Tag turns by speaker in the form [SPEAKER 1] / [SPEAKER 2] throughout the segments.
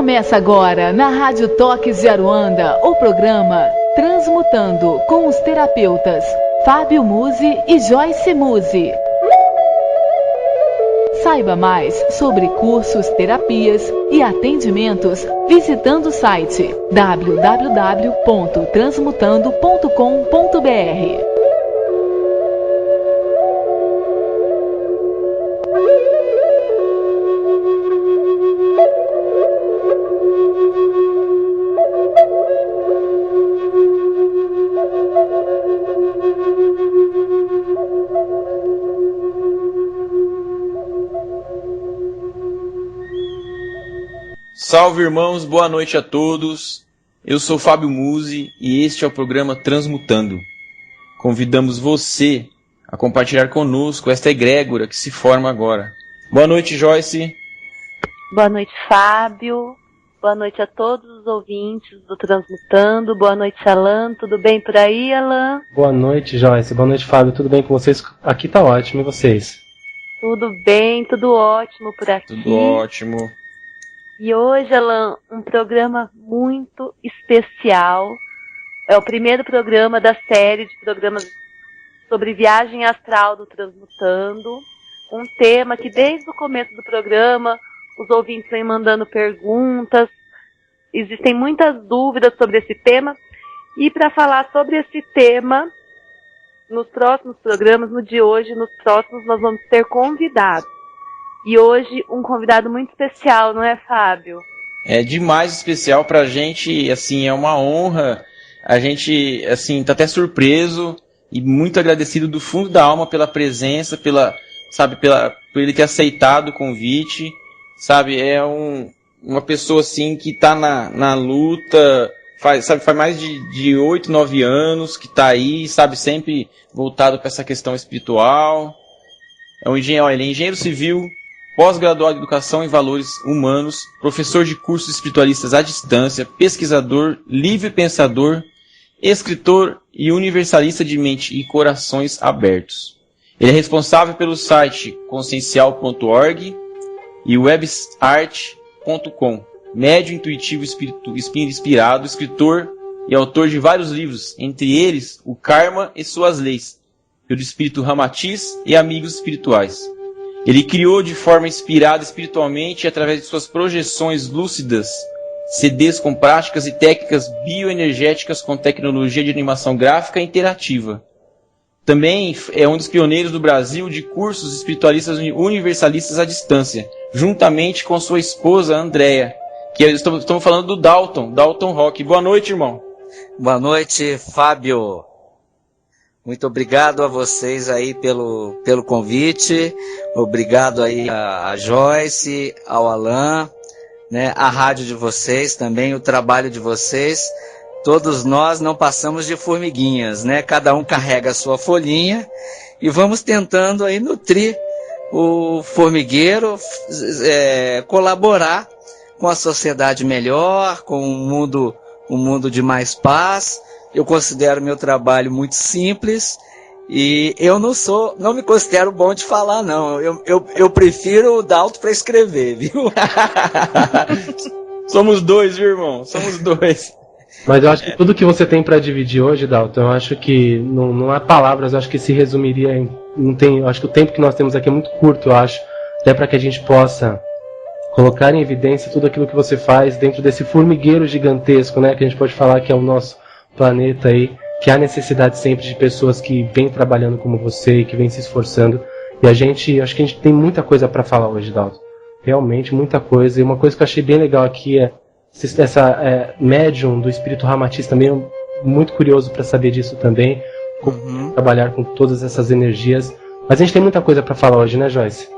[SPEAKER 1] Começa agora, na Rádio Toques de Aruanda, o programa Transmutando com os terapeutas Fábio Musi e Joyce Musi. Saiba mais sobre cursos, terapias e atendimentos visitando o site www.transmutando.com.br.
[SPEAKER 2] Salve, irmãos, boa noite a todos. Eu sou Fábio Musi e este é o programa Transmutando. Convidamos você a compartilhar conosco esta egrégora que se forma agora. Boa noite, Joyce.
[SPEAKER 3] Boa noite, Fábio. Boa noite a todos os ouvintes do Transmutando. Boa noite, Alan. Tudo bem por aí, Alan?
[SPEAKER 4] Boa noite, Joyce. Boa noite, Fábio. Tudo bem com vocês? Aqui tá ótimo. E vocês?
[SPEAKER 3] Tudo bem, tudo ótimo por aqui.
[SPEAKER 2] Tudo ótimo.
[SPEAKER 3] E hoje, Alan, um programa muito especial. É o primeiro programa da série de programas sobre viagem astral do Transmutando. Um tema que desde o começo do programa os ouvintes vêm mandando perguntas. Existem muitas dúvidas sobre esse tema. E para falar sobre esse tema, nos próximos programas, no de hoje e nos próximos, nós vamos ter convidados. E hoje, um convidado muito especial, não é, Fábio?
[SPEAKER 2] É demais especial pra gente, assim, é uma honra. A gente, assim, tá até surpreso e muito agradecido do fundo da alma pela presença, por ele ter aceitado o convite, sabe? É uma pessoa, assim, que tá na luta, faz mais de 8, 9 anos que tá aí, sabe? Sempre voltado para essa questão espiritual. Ele é engenheiro civil, pós-graduado em Educação em Valores Humanos, professor de cursos espiritualistas à distância, pesquisador, livre pensador, escritor e universalista de mente e corações abertos. Ele é responsável pelo site consciencial.org e websart.com, médium intuitivo inspirado, escritor e autor de vários livros, entre eles O Karma e Suas Leis, pelo espírito Ramatiz e Amigos Espirituais. Ele criou de forma inspirada espiritualmente através de suas projeções lúcidas, CDs com práticas e técnicas bioenergéticas com tecnologia de animação gráfica interativa. Também é um dos pioneiros do Brasil de cursos espiritualistas universalistas à distância, juntamente com sua esposa Andréa, que estamos falando do Dalton Rock. Boa noite, irmão.
[SPEAKER 5] Boa noite, Fábio. Muito obrigado a vocês aí pelo convite, obrigado aí a Joyce, ao Alan, né, a rádio de vocês também, o trabalho de vocês. Todos nós não passamos de formiguinhas, né? Cada um carrega a sua folhinha e vamos tentando aí nutrir o formigueiro, colaborar com a sociedade melhor, com um mundo de mais paz. Eu considero meu trabalho muito simples e eu não me considero bom de falar, não. Eu prefiro o Dalton para escrever, viu?
[SPEAKER 2] Somos dois, viu, irmão? Somos dois.
[SPEAKER 4] Mas eu acho que tudo que você tem para dividir hoje, Dalton, eu acho que não há palavras, eu acho que se resumiria em... eu acho que o tempo que nós temos aqui é muito curto, eu acho, até para que a gente possa colocar em evidência tudo aquilo que você faz dentro desse formigueiro gigantesco, né, que a gente pode falar que é o nosso planeta aí, que há necessidade sempre de pessoas que vêm trabalhando como você e que vêm se esforçando. E acho que a gente tem muita coisa para falar hoje, Dalton. Realmente, muita coisa. E uma coisa que eu achei bem legal aqui é essa médium do espírito Ramatiz também. Muito curioso para saber disso também. Como trabalhar com todas essas energias. Mas a gente tem muita coisa para falar hoje, né, Joyce?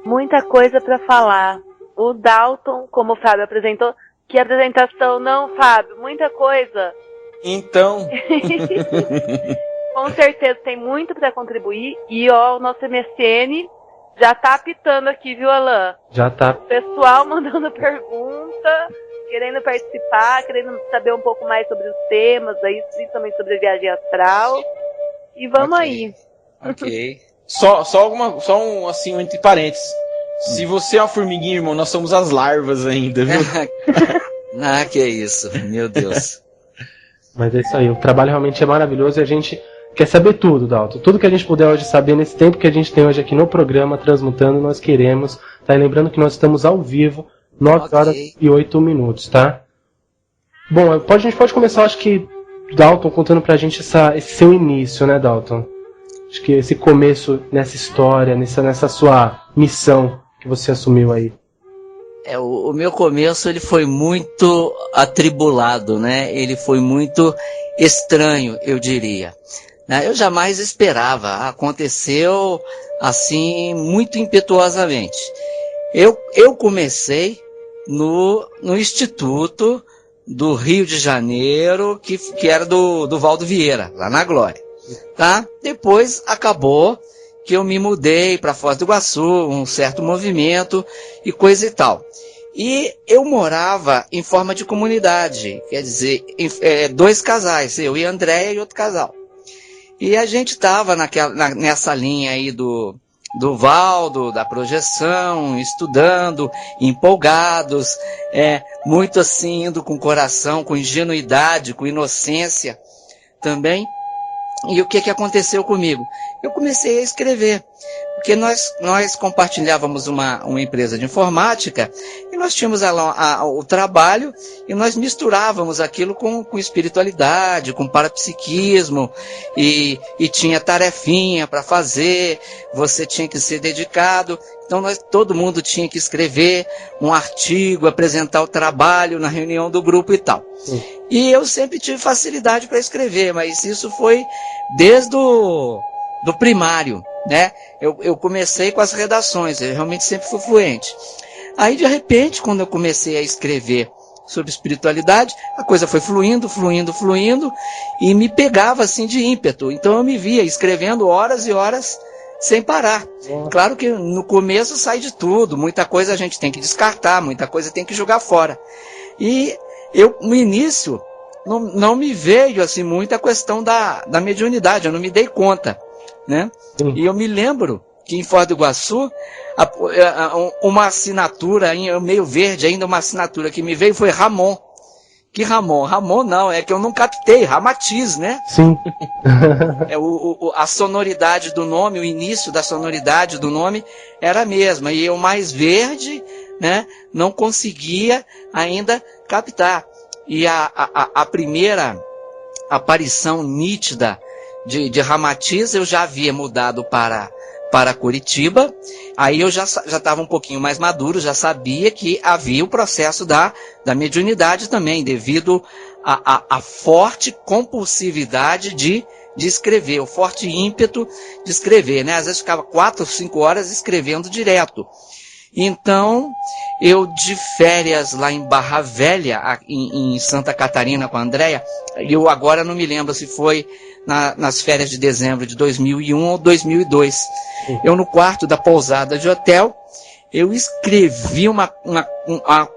[SPEAKER 3] Muita coisa para falar. O Dalton, como o Fábio apresentou, que apresentação não, Fábio? Muita coisa.
[SPEAKER 2] Então.
[SPEAKER 3] Com certeza tem muito para contribuir. E o nosso MSN já tá apitando aqui, viu, Alan?
[SPEAKER 4] Já tá.
[SPEAKER 3] O pessoal mandando pergunta, querendo participar, querendo saber um pouco mais sobre os temas, aí, principalmente sobre a viagem astral. E vamos aí.
[SPEAKER 2] Ok. Só um, assim, entre parênteses. Se você é uma formiguinha, irmão, nós somos as larvas ainda, viu?
[SPEAKER 5] Ah, que isso, meu Deus.
[SPEAKER 4] Mas é isso aí, o trabalho realmente é maravilhoso e a gente quer saber tudo, Dalton. Tudo que a gente puder hoje saber nesse tempo que a gente tem hoje aqui no programa Transmutando, nós queremos. Tá? E lembrando que nós estamos ao vivo, 9 horas e 8 minutos, tá? Bom, a gente pode começar, acho que, Dalton, contando pra gente esse seu início, né, Dalton? Acho que esse começo nessa história, nessa sua missão que você assumiu aí.
[SPEAKER 5] O meu começo ele foi muito atribulado, né? Ele foi muito estranho, eu diria. Eu jamais esperava. Aconteceu assim muito impetuosamente. Eu comecei no Instituto do Rio de Janeiro, que era do Valdo Vieira, lá na Glória. Tá? Depois acabou que eu me mudei para Foz do Iguaçu, um certo movimento e coisa e tal. E eu morava em forma de comunidade, quer dizer, 2 casais, eu e a Andréia e outro casal. E a gente estava nessa linha aí do Valdo, da projeção, estudando, empolgados, muito assim, indo com coração, com ingenuidade, com inocência também. E o que aconteceu comigo? Eu comecei a escrever, porque nós compartilhávamos uma empresa de informática e nós tínhamos o trabalho e nós misturávamos aquilo com espiritualidade, com parapsiquismo e tinha tarefinha para fazer, você tinha que ser dedicado. Então todo mundo tinha que escrever um artigo, apresentar o trabalho na reunião do grupo e tal. E eu sempre tive facilidade para escrever, mas isso foi desde do primário, né? Eu comecei com as redações, eu realmente sempre fui fluente. Aí, de repente, quando eu comecei a escrever sobre espiritualidade, a coisa foi fluindo, e me pegava assim de ímpeto. Então eu me via escrevendo horas e horas sem parar. Claro que no começo sai de tudo, muita coisa a gente tem que descartar, muita coisa tem que jogar fora. E eu, no início, não me veio assim muita questão da mediunidade, eu não me dei conta, né? E eu me lembro que em Foz do Iguaçu, uma assinatura, meio verde ainda, uma assinatura que me veio foi Ramon. Que Ramon? Ramon não, é que eu não captei, Ramatiz, né?
[SPEAKER 4] Sim.
[SPEAKER 5] A sonoridade do nome, o início da sonoridade do nome era a mesma, e eu mais verde, né, não conseguia ainda captar. E a primeira aparição nítida de Ramatiz eu já havia mudado para Curitiba, aí eu já estava um pouquinho mais maduro, já sabia que havia o processo da mediunidade também, devido à forte compulsividade de escrever, o forte ímpeto de escrever, né? Às vezes ficava 4 ou 5 horas escrevendo direto. Então, eu de férias lá em Barra Velha, em Santa Catarina com a Andréia, eu agora não me lembro se foi nas férias de dezembro de 2001 ou 2002. Eu no quarto da pousada de hotel, eu escrevi uma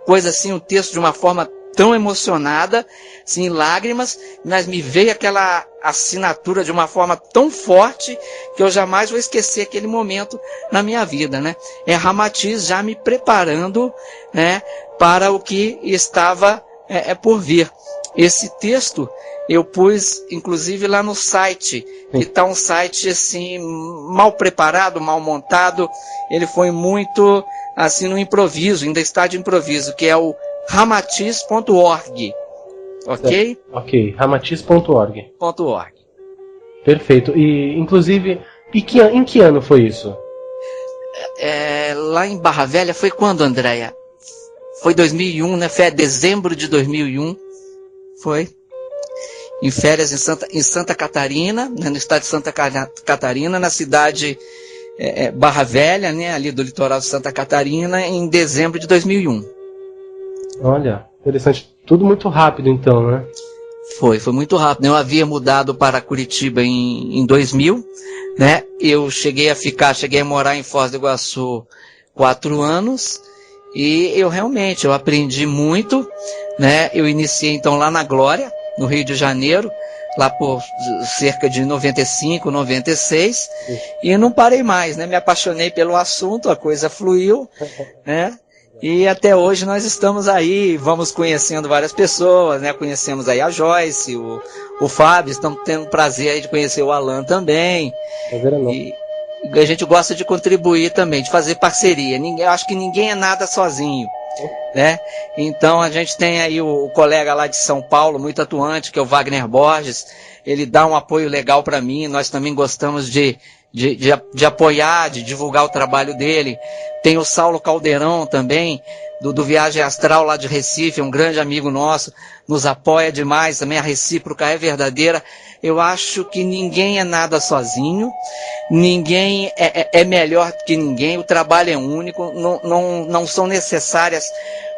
[SPEAKER 5] coisa assim, um texto de uma forma tão emocionada, assim, lágrimas, mas me veio aquela assinatura de uma forma tão forte que eu jamais vou esquecer aquele momento na minha vida, né? É Ramatiz já me preparando, né, para o que estava por vir. Esse texto eu pus, inclusive, lá no site, que está um site assim, mal preparado, mal montado. Ele foi muito assim no improviso, ainda está de improviso, que é o ramatiz.org. Ok?
[SPEAKER 4] Ok, ramatiz.org.
[SPEAKER 5] .org.
[SPEAKER 4] Perfeito. E, inclusive, em que ano foi isso?
[SPEAKER 5] Lá em Barra Velha foi quando, Andréia? Foi 2001, né? Foi dezembro de 2001. Foi. Em férias em Santa Catarina, né? No estado de Santa Catarina, na cidade Barra Velha, né? Ali do litoral de Santa Catarina, em dezembro de 2001.
[SPEAKER 4] Olha, interessante. Tudo muito rápido, então, né?
[SPEAKER 5] Foi muito rápido. Eu havia mudado para Curitiba em 2000, né? Eu cheguei a morar em Foz do Iguaçu 4 anos, e eu aprendi muito, né? Eu iniciei então lá na Glória, no Rio de Janeiro, lá por cerca de 95, 96, e não parei mais, né? Me apaixonei pelo assunto, a coisa fluiu, né? E até hoje nós estamos aí, vamos conhecendo várias pessoas, né? Conhecemos aí a Joyce, o Fábio, estamos tendo o prazer aí de conhecer o Alan também. E a gente gosta de contribuir também, de fazer parceria. Eu acho que ninguém é nada sozinho, né? Então a gente tem aí o colega lá de São Paulo, muito atuante, que é o Wagner Borges. Ele dá um apoio legal para mim, nós também gostamos de apoiar, de divulgar o trabalho dele. Tem o Saulo Caldeirão também, do Viagem Astral lá de Recife, um grande amigo nosso, nos apoia demais, também a recíproca é verdadeira. Eu acho que ninguém é nada sozinho, ninguém é melhor que ninguém, o trabalho é único, não são necessárias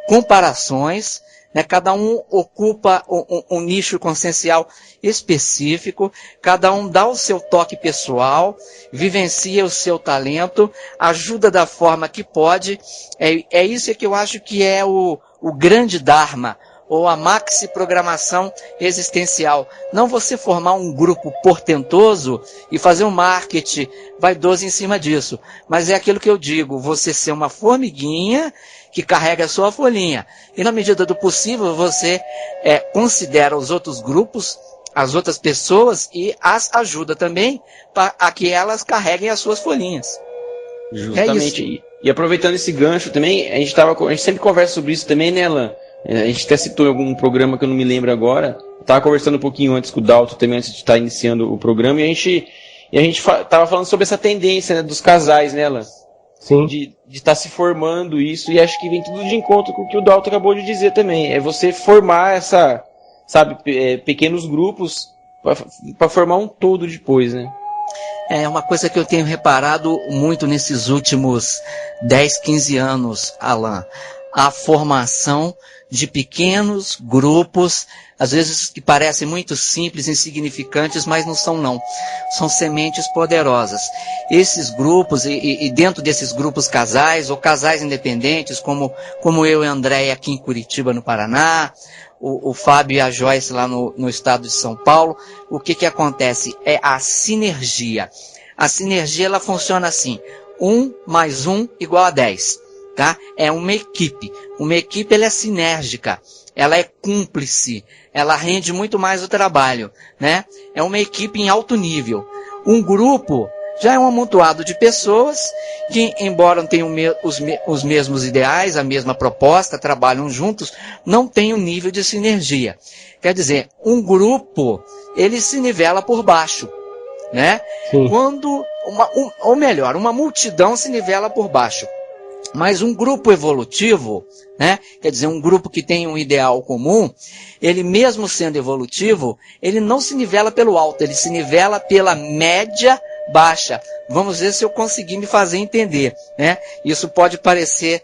[SPEAKER 5] comparações, né? Cada um ocupa um nicho consciencial específico, cada um dá o seu toque pessoal, vivencia o seu talento, ajuda da forma que pode. É isso que eu acho que é o grande Dharma, ou a maxi programação existencial. Não você formar um grupo portentoso e fazer um marketing vaidoso em cima disso, mas é aquilo que eu digo, você ser uma formiguinha que carrega a sua folhinha. E na medida do possível, você considera os outros grupos, as outras pessoas, e as ajuda também a que elas carreguem as suas folhinhas.
[SPEAKER 2] Justamente.
[SPEAKER 5] É isso.
[SPEAKER 2] E aproveitando esse gancho também, a gente sempre conversa sobre isso também, né, Alan? A gente até citou em algum programa que eu não me lembro agora. Estava conversando um pouquinho antes com o Dalton também, antes de estar iniciando o programa, e a gente estava falando sobre essa tendência, né, dos casais, né, Alan?
[SPEAKER 4] Sim.
[SPEAKER 2] De estar se formando isso, e acho que vem tudo de encontro com o que o Dalton acabou de dizer também. É você formar pequenos grupos para formar um todo depois, né?
[SPEAKER 5] É uma coisa que eu tenho reparado muito nesses últimos 10, 15 anos, Alan. A formação de pequenos grupos, às vezes que parecem muito simples, insignificantes, mas não são não. São sementes poderosas. Esses grupos, e dentro desses grupos casais, ou casais independentes, como eu e a Andréia aqui em Curitiba, no Paraná, o Fábio e a Joyce lá no estado de São Paulo, o que acontece? É a sinergia. A sinergia, ela funciona assim, 1 mais 1 igual a 10. Tá? É uma equipe. Uma equipe, ela é sinérgica, ela é cúmplice, ela rende muito mais o trabalho, né? É uma equipe em alto nível. Um grupo já é um amontoado de pessoas que, embora não tenham os mesmos ideais, a mesma proposta, trabalham juntos, não tem um nível de sinergia. Quer dizer, um grupo, ele se nivela por baixo, né?
[SPEAKER 4] Sim.
[SPEAKER 5] Quando, uma multidão se nivela por baixo. Mas um grupo evolutivo, né, quer dizer, um grupo que tem um ideal comum, ele mesmo sendo evolutivo, ele não se nivela pelo alto, ele se nivela pela média baixa. Vamos ver se eu conseguir me fazer entender, né? Isso pode parecer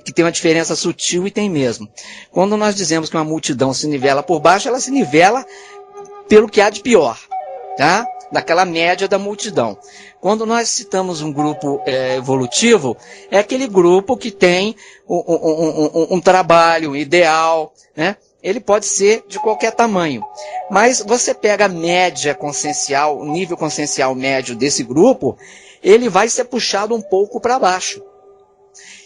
[SPEAKER 5] que tem uma diferença sutil, e tem mesmo. Quando nós dizemos que uma multidão se nivela por baixo, ela se nivela pelo que há de pior, tá? Daquela média da multidão. Quando nós citamos um grupo evolutivo, é aquele grupo que tem um trabalho, um ideal, né? Ele pode ser de qualquer tamanho. Mas você pega a média consciencial, o nível consciencial médio desse grupo, ele vai ser puxado um pouco para baixo.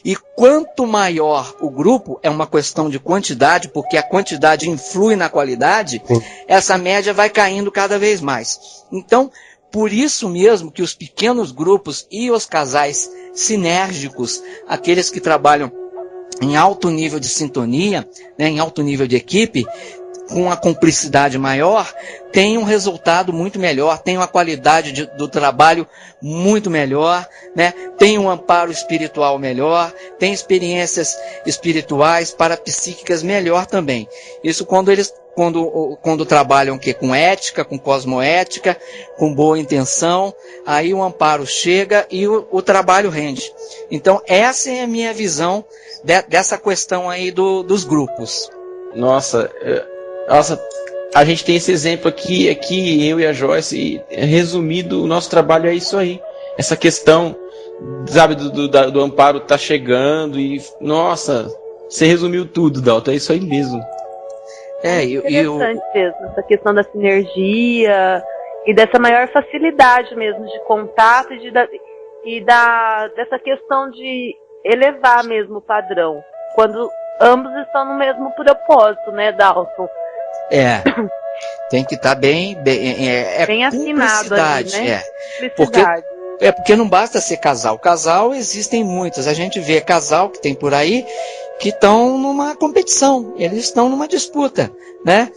[SPEAKER 5] E quanto maior o grupo, é uma questão de quantidade, porque a quantidade influi na qualidade, essa média vai caindo cada vez mais. Então, por isso mesmo que os pequenos grupos e os casais sinérgicos, aqueles que trabalham em alto nível de sintonia, né, em alto nível de equipe, com a cumplicidade maior, tem um resultado muito melhor, tem uma qualidade do trabalho muito melhor, né? Tem um amparo espiritual melhor, tem experiências espirituais, parapsíquicas melhor também. Isso quando trabalham com ética, com cosmoética, com boa intenção, aí o amparo chega e o trabalho rende. Então essa é a minha visão dessa questão aí dos grupos.
[SPEAKER 2] Nossa, a gente tem esse exemplo aqui, eu e a Joyce, resumido, o nosso trabalho é isso aí. Essa questão, sabe, do amparo tá chegando e, nossa, você resumiu tudo, Dalton, é isso aí mesmo.
[SPEAKER 3] Interessante mesmo, essa questão da sinergia e dessa maior facilidade mesmo de contato dessa questão de elevar mesmo o padrão, quando ambos estão no mesmo propósito, né, Dalton?
[SPEAKER 5] Tem que estar bem
[SPEAKER 3] afinado ali, né?
[SPEAKER 5] Porque não basta ser casal. Casal existem muitos. A gente vê casal que tem por aí que estão numa competição, eles estão numa disputa, né?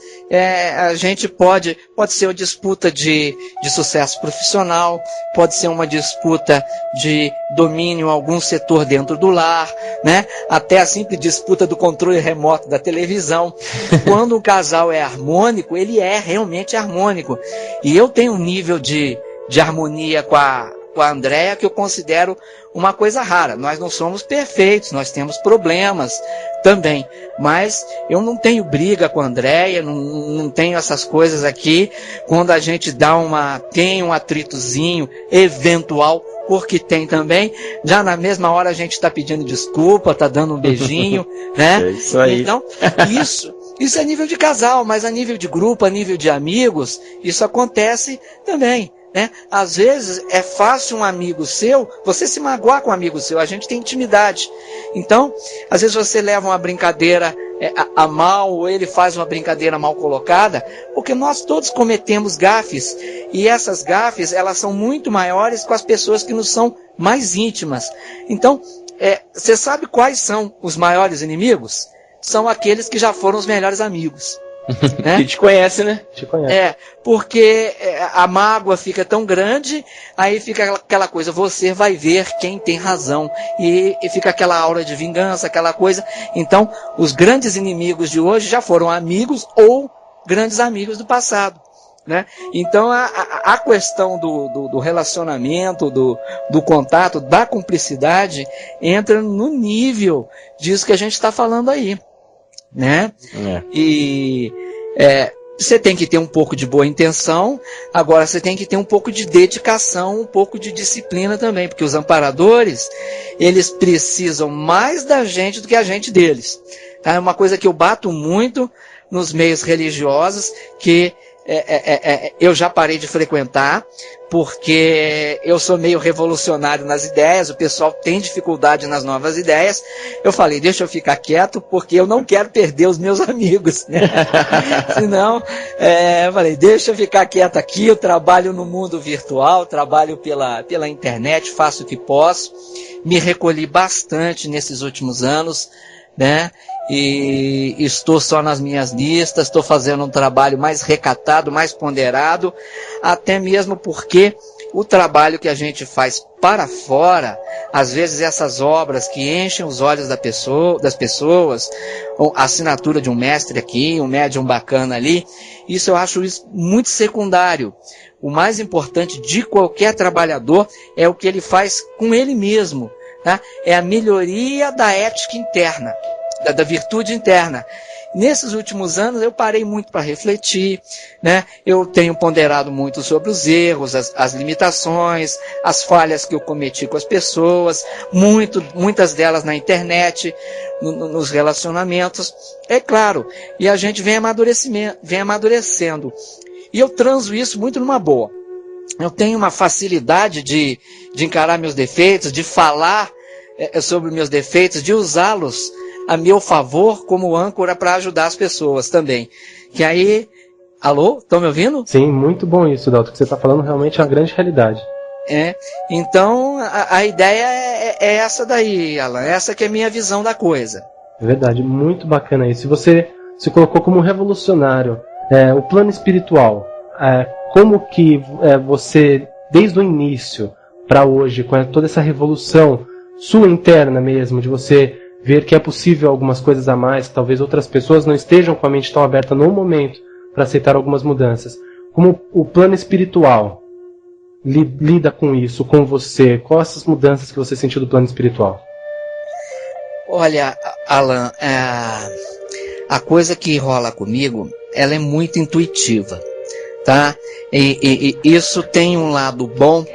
[SPEAKER 5] A gente pode ser uma disputa de sucesso profissional, pode ser uma disputa de domínio em algum setor dentro do lar, né? Até a simples disputa do controle remoto da televisão. Quando o casal é harmônico, ele é realmente harmônico. E eu tenho um nível de harmonia com a Andréia que eu considero uma coisa rara. Nós não somos perfeitos, nós temos problemas também, mas eu não tenho briga com a Andréia, não tenho essas coisas aqui. Quando a gente tem um atritozinho eventual, porque tem também, já na mesma hora a gente está pedindo desculpa, está dando um beijinho, né?
[SPEAKER 2] É isso aí.
[SPEAKER 5] Então, isso é nível de casal, mas a nível de grupo, a nível de amigos, isso acontece também, né? Às vezes é fácil um amigo seu, você se magoar com um amigo seu, a gente tem intimidade. Então, às vezes você leva uma brincadeira a mal, ou ele faz uma brincadeira mal colocada, porque nós todos cometemos gafes, e essas gafes, elas são muito maiores com as pessoas que nos são mais íntimas. Então, você sabe quais são os maiores inimigos? São aqueles que já foram os melhores amigos. Né?
[SPEAKER 2] Que te conhece, né?
[SPEAKER 5] Porque a mágoa fica tão grande, aí fica aquela coisa, você vai ver quem tem razão, e fica aquela aura de vingança, aquela coisa. Então, os grandes inimigos de hoje já foram amigos ou grandes amigos do passado, né? Então, a questão do relacionamento, do contato, da cumplicidade, entra no nível disso que a gente está falando aí, né? E você tem que ter um pouco de boa intenção, agora você tem que ter um pouco de dedicação, um pouco de disciplina também, porque os amparadores, eles precisam mais da gente do que a gente deles, tá? É uma coisa que eu bato muito nos meios religiosos, que eu já parei de frequentar, porque eu sou meio revolucionário nas ideias, o pessoal tem dificuldade nas novas ideias. Eu falei, deixa eu ficar quieto, porque eu não quero perder os meus amigos, né? Senão, eu falei, deixa eu ficar quieto aqui, eu trabalho no mundo virtual, trabalho pela internet, faço o que posso, me recolhi bastante nesses últimos anos, né? E estou só nas minhas listas, estou fazendo um trabalho mais recatado, mais ponderado, até mesmo porque o trabalho que a gente faz para fora, às vezes essas obras que enchem os olhos das pessoas, a assinatura de um mestre aqui, um médium bacana ali, isso eu acho muito secundário. O mais importante de qualquer trabalhador é o que ele faz com ele mesmo, tá? É a melhoria da ética interna, da virtude interna. Nesses últimos anos eu parei muito para refletir, né? Eu tenho ponderado muito sobre os erros, as limitações, as falhas que eu cometi com as pessoas, muitas delas na internet, nos relacionamentos, é claro, e a gente vem amadurecendo, e eu transo isso muito numa boa. Eu tenho uma facilidade de encarar meus defeitos, de falar sobre meus defeitos, de usá-los a meu favor como âncora para ajudar as pessoas também. Que aí... Alô? Estão me ouvindo?
[SPEAKER 4] Sim, muito bom isso, Dalton. O que você está falando realmente é uma grande realidade.
[SPEAKER 5] Então, a ideia é essa daí, Alan. Essa que é a minha visão da coisa.
[SPEAKER 4] É verdade, muito bacana isso. Você se colocou como um revolucionário. O plano espiritual, como que você, desde o início para hoje, com toda essa revolução sua interna mesmo, de você ver que é possível algumas coisas a mais, que talvez outras pessoas não estejam com a mente tão aberta no momento para aceitar algumas mudanças. Como o plano espiritual lida com isso, com você? Quais essas mudanças que você sentiu do plano espiritual?
[SPEAKER 5] Olha, Alan, a coisa que rola comigo, ela é muito intuitiva, tá? E isso tem um lado bom,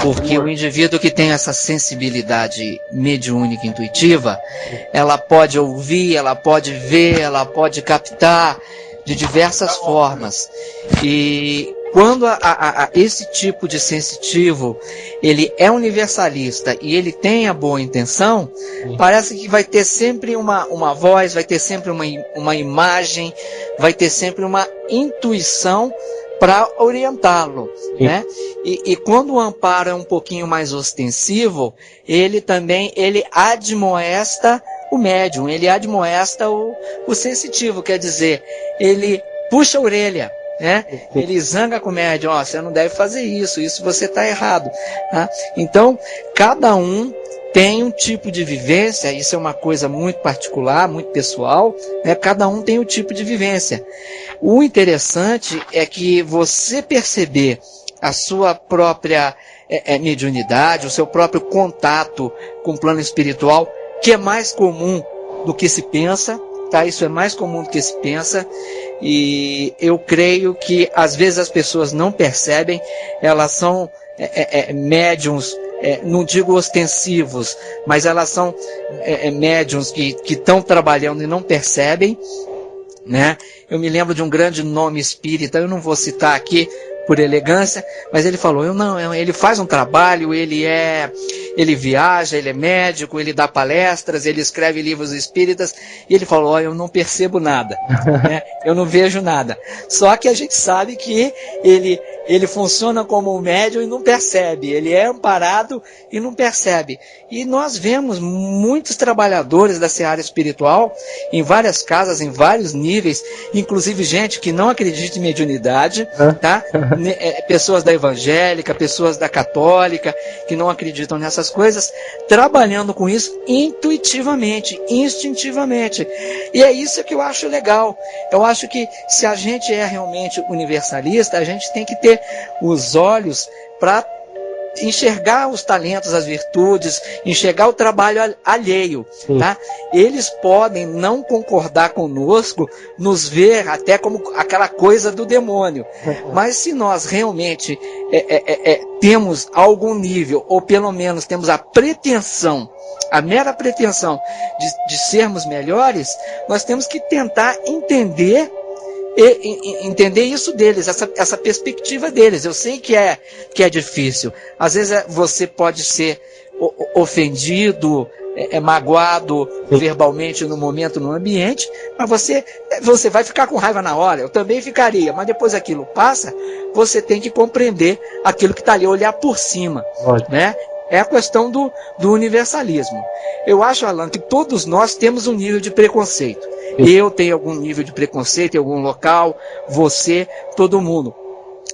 [SPEAKER 5] Porque o indivíduo que tem essa sensibilidade mediúnica intuitiva, ela pode ouvir, ela pode ver, ela pode captar de diversas formas. E quando esse tipo de sensitivo, ele é universalista e ele tem a boa intenção, parece que vai ter sempre uma voz, vai ter sempre uma imagem, vai ter sempre uma intuição para orientá-lo, né? E quando o amparo é um pouquinho mais ostensivo, ele admoesta o médium, ele admoesta o sensitivo, quer dizer, ele puxa a orelha, né? Ele zanga com o médium, você não deve fazer isso você está errado, tá? Então, cada um tem um tipo de vivência, isso é uma coisa muito particular, muito pessoal, né? Cada um tem um tipo de vivência. O interessante é que você perceber a sua própria mediunidade, o seu próprio contato com o plano espiritual, que é mais comum do que se pensa, tá? Isso é mais comum do que se pensa, e eu creio que às vezes as pessoas não percebem, elas são médiums, não digo ostensivos, mas elas são médiums que estão trabalhando e não percebem, né? Eu me lembro de um grande nome espírita, eu não vou citar aqui por elegância, mas ele falou, ele faz um trabalho, ele viaja, ele é médico, ele dá palestras, ele escreve livros espíritas, e ele falou, eu não percebo nada, né? Eu não vejo nada. Só que a gente sabe que ele funciona como um médium e não percebe, ele é amparado e não percebe. E nós vemos muitos trabalhadores da seara espiritual, em várias casas, em vários níveis, inclusive gente que não acredita em mediunidade, tá? Pessoas da evangélica, pessoas da católica, que não acreditam nessas coisas, trabalhando com isso intuitivamente, instintivamente. E é isso que eu acho legal. Eu acho que se a gente é realmente universalista, a gente tem que ter os olhos para enxergar os talentos, as virtudes, enxergar o trabalho alheio, tá? Eles podem não concordar conosco, nos ver até como aquela coisa do demônio, mas se nós realmente temos algum nível, ou pelo menos temos a pretensão, a mera pretensão de sermos melhores, nós temos que tentar entender isso deles, essa perspectiva deles. Eu sei que é difícil. Às vezes você pode ser ofendido, magoado verbalmente no momento, no ambiente, mas você vai ficar com raiva na hora. Eu também ficaria, mas depois aquilo passa, você tem que compreender aquilo que está ali, olhar por cima, né? É a questão do universalismo. Eu acho, Alan, que todos nós temos um nível de preconceito. Eu tenho algum nível de preconceito em algum local, você, todo mundo.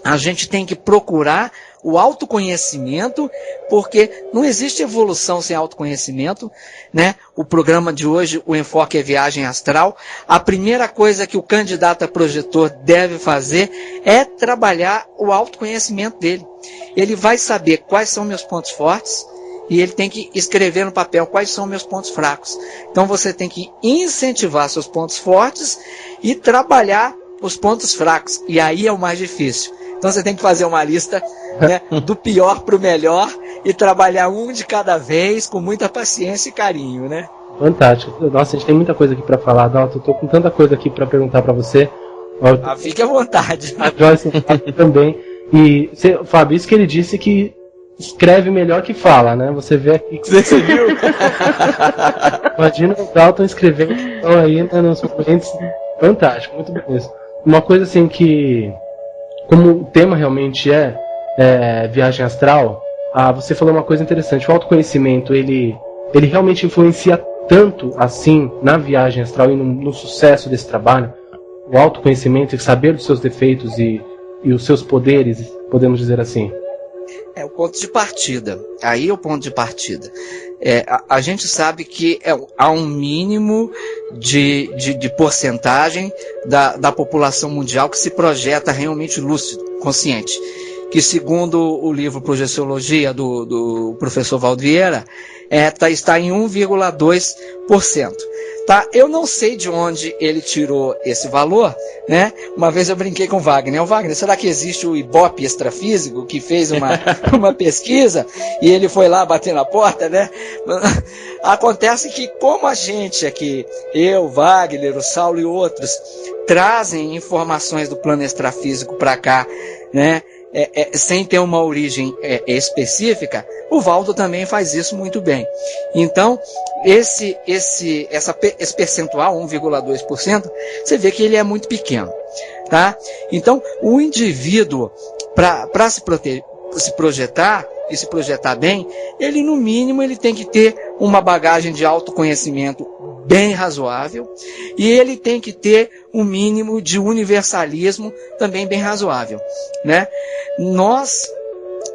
[SPEAKER 5] A gente tem que procurar o autoconhecimento, porque não existe evolução sem autoconhecimento, né? O programa de hoje, o enfoque é viagem astral. A primeira coisa que o candidato a projetor deve fazer é trabalhar o autoconhecimento dele. Ele vai saber quais são meus pontos fortes e ele tem que escrever no papel quais são meus pontos fracos. Então você tem que incentivar seus pontos fortes e trabalhar os pontos fracos. E aí é o mais difícil. Então você tem que fazer uma lista, né, do pior para o melhor e trabalhar um de cada vez com muita paciência e carinho, né?
[SPEAKER 4] Fantástico. Nossa, a gente tem muita coisa aqui para falar, Dalton. Eu tô com tanta coisa aqui para perguntar para você.
[SPEAKER 5] Fique à vontade.
[SPEAKER 4] A Joyce também. E, Fábio, isso que ele disse que escreve melhor que fala, né? Você vê aqui que você viu. Imagina o Dalton escrevendo aí nos documentos. Fantástico, muito bom isso. Uma coisa assim que, como o tema realmente é viagem astral, você falou uma coisa interessante. O autoconhecimento, ele realmente influencia tanto assim na viagem astral e no sucesso desse trabalho. O autoconhecimento e saber dos seus defeitos e os seus poderes, podemos dizer assim.
[SPEAKER 5] É o ponto de partida. Aí é o ponto de partida. A gente sabe que há um mínimo de porcentagem da população mundial que se projeta realmente lúcido, consciente, que segundo o livro Projeciologia do professor Valdo Vieira, está em 1,2%. Tá? Eu não sei de onde ele tirou esse valor, né? Uma vez eu brinquei com o Wagner. Wagner, será que existe o Ibope extrafísico que fez uma pesquisa e ele foi lá bater na porta, né? Acontece que como a gente aqui, eu, Wagner, o Saulo e outros, trazem informações do plano extrafísico para cá, né? Sem ter uma origem específica, o Valdo também faz isso muito bem. Então, esse percentual, 1,2%, você vê que ele é muito pequeno. Tá? Então, o indivíduo, para se projetar e se projetar bem, ele no mínimo ele tem que ter uma bagagem de autoconhecimento bem razoável, e ele tem que ter um mínimo de universalismo também bem razoável, né? Nós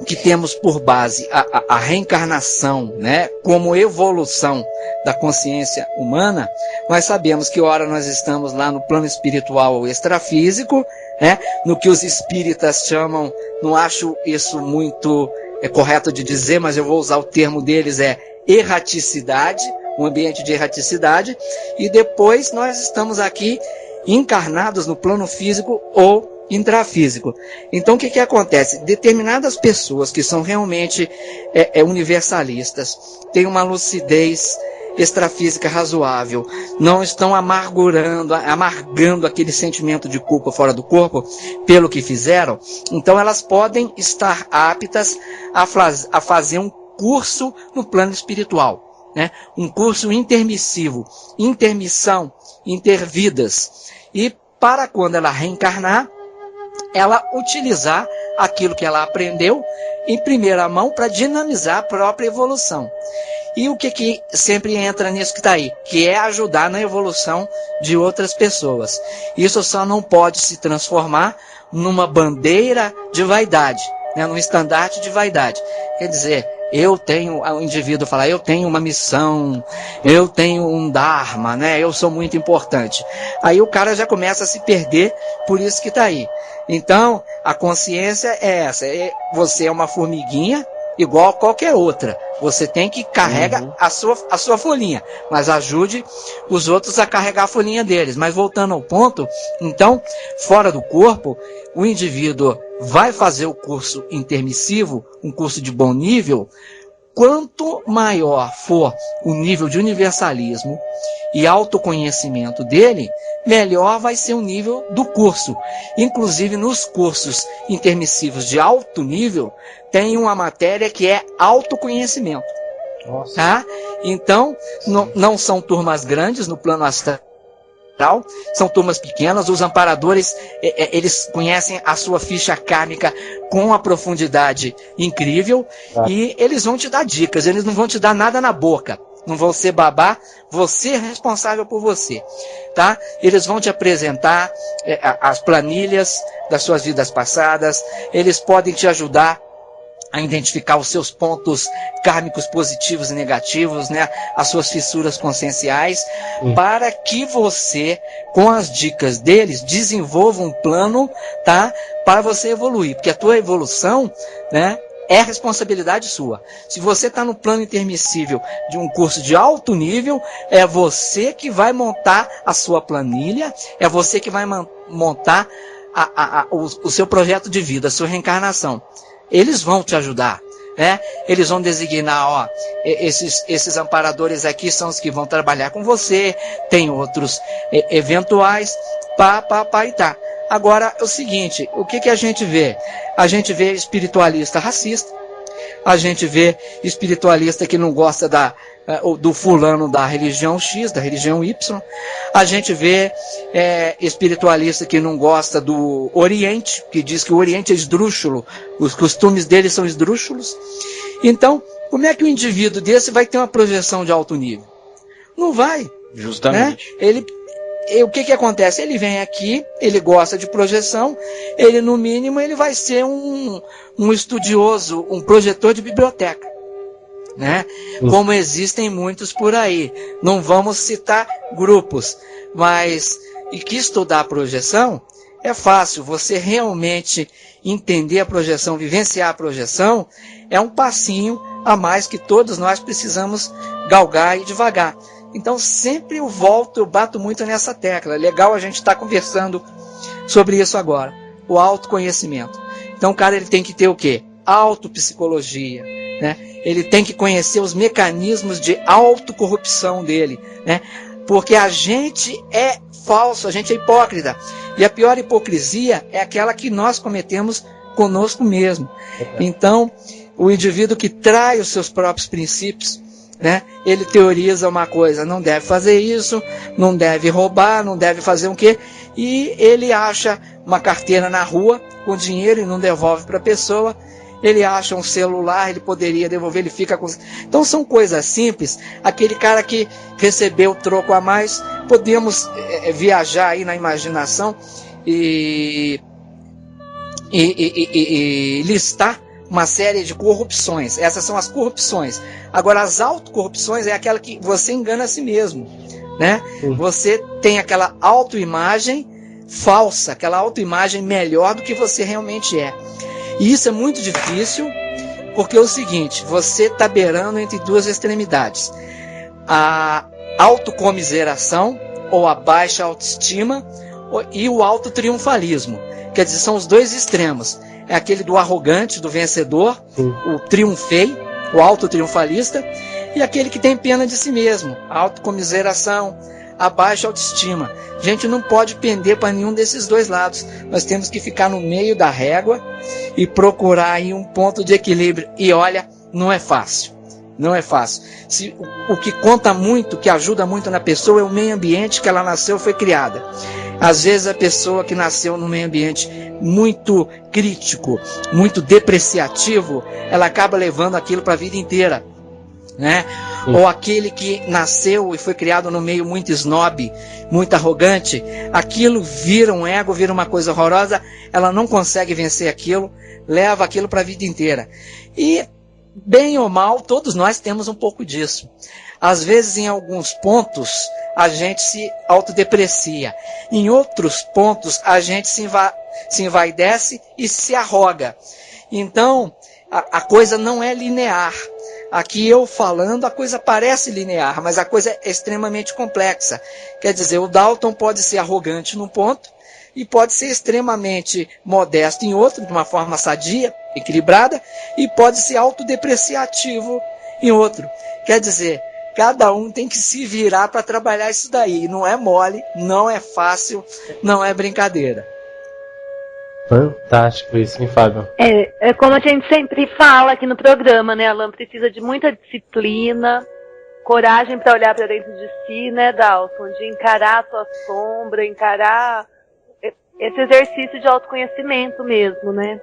[SPEAKER 5] que temos por base a reencarnação, né, como evolução da consciência humana, nós sabemos que ora nós estamos lá no plano espiritual ou extrafísico, né, no que os espíritas chamam, não acho isso muito correto de dizer, mas eu vou usar o termo deles, erraticidade, um ambiente de erraticidade, e depois nós estamos aqui encarnados no plano físico ou intrafísico. Então o que acontece? Determinadas pessoas que são realmente universalistas, têm uma lucidez extrafísica razoável, não estão amargando aquele sentimento de culpa fora do corpo pelo que fizeram, então elas podem estar aptas a fazer um curso no plano espiritual. Né? Um curso intermissivo, intermissão, intervidas. E para quando ela reencarnar, ela utilizar aquilo que ela aprendeu em primeira mão para dinamizar a própria evolução. E o que sempre entra nisso que está aí? Que é ajudar na evolução de outras pessoas. Isso só não pode se transformar numa bandeira de vaidade, né? Num estandarte de vaidade. Quer dizer, o indivíduo fala, eu tenho uma missão, eu tenho um dharma, né? Eu sou muito importante. Aí o cara já começa a se perder, por isso que está aí. Então, a consciência é essa, você é uma formiguinha, igual a qualquer outra. Você tem que carregar a sua folhinha, mas ajude os outros a carregar a folhinha deles. Mas voltando ao ponto, então, fora do corpo, o indivíduo vai fazer o curso intermissivo, um curso de bom nível. Quanto maior for o nível de universalismo e autoconhecimento dele, melhor vai ser o nível do curso. Inclusive, nos cursos intermissivos de alto nível, tem uma matéria que é autoconhecimento. Nossa. Tá? Então, não são turmas grandes no plano astral, são turmas pequenas. Os amparadores, eles conhecem a sua ficha kármica com uma profundidade incrível, e eles vão te dar dicas, eles não vão te dar nada na boca, não vão ser babá, você é responsável por você, tá? Eles vão te apresentar as planilhas das suas vidas passadas, eles podem te ajudar a identificar os seus pontos kármicos positivos e negativos, né? As suas fissuras conscienciais, para que você, com as dicas deles, desenvolva um plano, tá? Para você evoluir, porque a tua evolução, né, é responsabilidade sua. Se você está no plano intermissível de um curso de alto nível, é você que vai montar a sua planilha, é você que vai montar o seu projeto de vida, a sua reencarnação. Eles vão te ajudar, né? Eles vão designar, esses amparadores aqui são os que vão trabalhar com você, tem outros eventuais, e tá. Agora, é o seguinte, o que a gente vê? A gente vê espiritualista racista, a gente vê espiritualista que não gosta do fulano da religião X, da religião Y, a gente vê espiritualista que não gosta do Oriente, que diz que o Oriente é esdrúxulo, os costumes dele são esdrúxulos. Então, como é que o indivíduo desse vai ter uma projeção de alto nível? Não vai.
[SPEAKER 2] Justamente.
[SPEAKER 5] Né? O que acontece? Ele vem aqui, ele gosta de projeção, ele no mínimo ele vai ser um estudioso, um projetor de biblioteca, né? Como existem muitos por aí. Não vamos citar grupos, mas que estudar projeção é fácil. Você realmente entender a projeção, vivenciar a projeção, é um passinho a mais que todos nós precisamos galgar e devagar. Então sempre eu bato muito nessa tecla. É legal a gente estar conversando sobre isso agora. O autoconhecimento. Então o cara ele tem que ter o quê? Autopsicologia, né? Ele tem que conhecer os mecanismos de autocorrupção dele, né? Porque a gente é falso, a gente é hipócrita. E a pior hipocrisia é aquela que nós cometemos conosco mesmo. Então, o indivíduo que trai os seus próprios princípios, né? Ele teoriza uma coisa, não deve fazer isso, não deve roubar, não deve fazer o quê? E ele acha uma carteira na rua com dinheiro e não devolve para a pessoa. Ele acha um celular, ele poderia devolver, ele fica com... Então são coisas simples. Aquele cara que recebeu troco a mais, podemos viajar aí na imaginação e listar uma série de corrupções. Essas são as corrupções. Agora, as autocorrupções é aquela que você engana a si mesmo, né? Você tem aquela autoimagem falsa, aquela autoimagem melhor do que você realmente é. E isso é muito difícil, porque é o seguinte, você está beirando entre duas extremidades. A autocomiseração, ou a baixa autoestima, e o autotriunfalismo. Quer dizer, são os dois extremos. É aquele do arrogante, do vencedor, o triunfei, o autotriunfalista, e aquele que tem pena de si mesmo, a autocomiseração, a baixa autoestima. A gente não pode pender para nenhum desses dois lados. Nós temos que ficar no meio da régua e procurar aí um ponto de equilíbrio. E olha, não é fácil. Não é fácil. O que conta muito, que ajuda muito na pessoa é o meio ambiente que ela nasceu, foi criada. Às vezes a pessoa que nasceu num meio ambiente muito crítico, muito depreciativo, ela acaba levando aquilo para a vida inteira, né? Ou aquele que nasceu e foi criado no meio muito snob, muito arrogante, aquilo vira um ego, vira uma coisa horrorosa, ela não consegue vencer aquilo, leva aquilo para a vida inteira. E, bem ou mal, todos nós temos um pouco disso. Às vezes, em alguns pontos, a gente se autodeprecia. Em outros pontos, a gente se envaidece e se arroga. Então, a coisa não é linear. Aqui eu falando, a coisa parece linear, mas a coisa é extremamente complexa. Quer dizer, o Dalton pode ser arrogante num ponto e pode ser extremamente modesto em outro, de uma forma sadia, equilibrada, e pode ser autodepreciativo em outro. Quer dizer, cada um tem que se virar para trabalhar isso daí. Não é mole, não é fácil, não é brincadeira.
[SPEAKER 4] Fantástico isso, hein, Fábio?
[SPEAKER 3] É como a gente sempre fala aqui no programa, né, Alan? Precisa de muita disciplina, coragem para olhar para dentro de si, né, Dalton? De encarar a sua sombra, encarar esse exercício de autoconhecimento mesmo, né?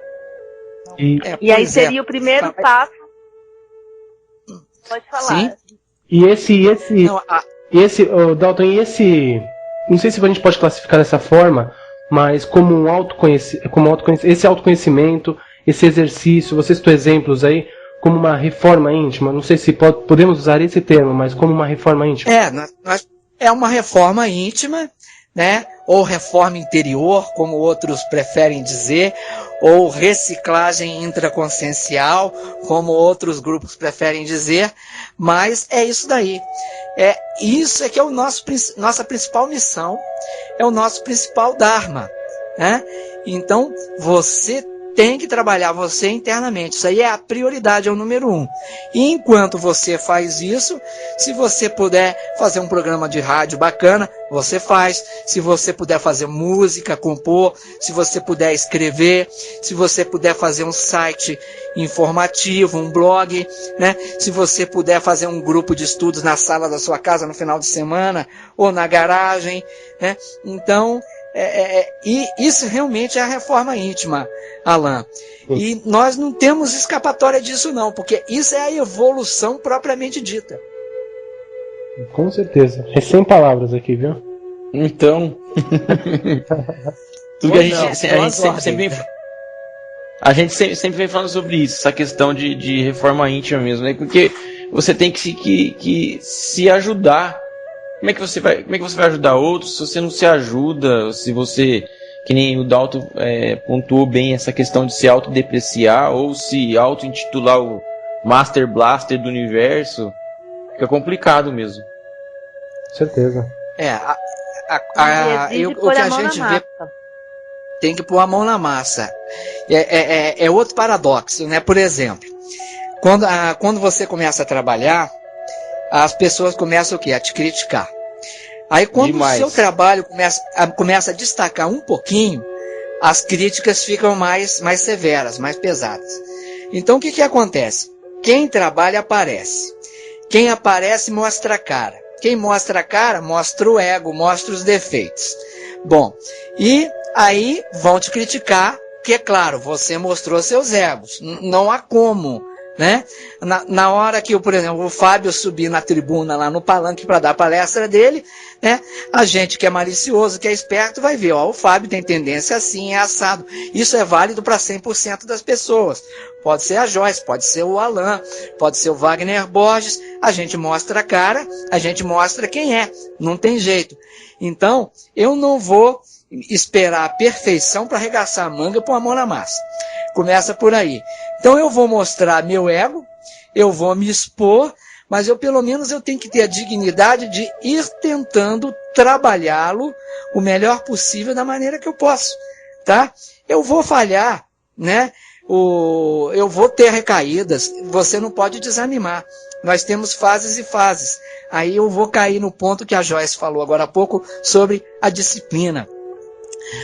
[SPEAKER 3] E aí seria o primeiro passo. Pode falar.
[SPEAKER 5] Sim.
[SPEAKER 4] Dalton, não sei se a gente pode classificar dessa forma, mas como um esse autoconhecimento, esse exercício, você citou exemplos aí, como uma reforma íntima, não sei se podemos usar esse termo, mas como uma reforma íntima.
[SPEAKER 5] É uma reforma íntima, né? Ou reforma interior, como outros preferem dizer, ou reciclagem intraconsciencial, como outros grupos preferem dizer, mas é isso daí. Isso é que é nossa principal missão, é o nosso principal dharma, né? Então, você tem que trabalhar você internamente. Isso aí é a prioridade, é o número 1. E enquanto você faz isso, se você puder fazer um programa de rádio bacana, você faz. Se você puder fazer música, compor, se você puder escrever, se você puder fazer um site informativo, um blog, né? Se você puder fazer um grupo de estudos na sala da sua casa no final de semana, ou na garagem, né? Então, e isso realmente é a reforma íntima, Alan. E nós não temos escapatória disso não, porque isso é a evolução propriamente dita.
[SPEAKER 4] Com certeza. É sem palavras aqui, viu?
[SPEAKER 2] Então, tudo que a gente sempre vem falando sobre isso, essa questão de reforma íntima mesmo, né? Porque você tem que se ajudar. Como é que você vai ajudar outros se você não se ajuda, se você que nem o Dalton pontuou bem essa questão de se autodepreciar ou se auto-intitular o Master Blaster do universo, fica complicado mesmo.
[SPEAKER 4] Com certeza.
[SPEAKER 5] O que a gente vê, tem que pôr a mão na massa. É outro paradoxo, né? Por exemplo, quando você começa a trabalhar, as pessoas começam o quê? A te criticar. Aí quando o seu trabalho começa a destacar um pouquinho, as críticas ficam mais severas, mais pesadas. Então o que acontece? Quem trabalha aparece. Quem aparece mostra a cara. Quem mostra a cara mostra o ego, mostra os defeitos. Bom, e aí vão te criticar, que é claro, você mostrou seus egos. Não há como, né? Na hora que, por exemplo, o Fábio subir na tribuna lá no palanque para dar a palestra dele, né? A gente que é malicioso, que é esperto, vai ver, ó, o Fábio tem tendência assim, é assado. Isso é válido para 100% das pessoas. Pode ser a Joyce, pode ser o Alan, pode ser o Wagner Borges. A gente mostra a cara, a gente mostra quem é. Não tem jeito. Então, eu não vou esperar a perfeição para arregaçar a manga e pôr a mão na massa. Começa por aí. Então eu vou mostrar meu ego, eu vou me expor, mas pelo menos eu tenho que ter a dignidade de ir tentando trabalhá-lo o melhor possível da maneira que eu posso, tá? Eu vou falhar, né? Eu vou ter recaídas, você não pode desanimar. Nós temos fases e fases. Aí eu vou cair no ponto que a Joyce falou agora há pouco sobre a disciplina.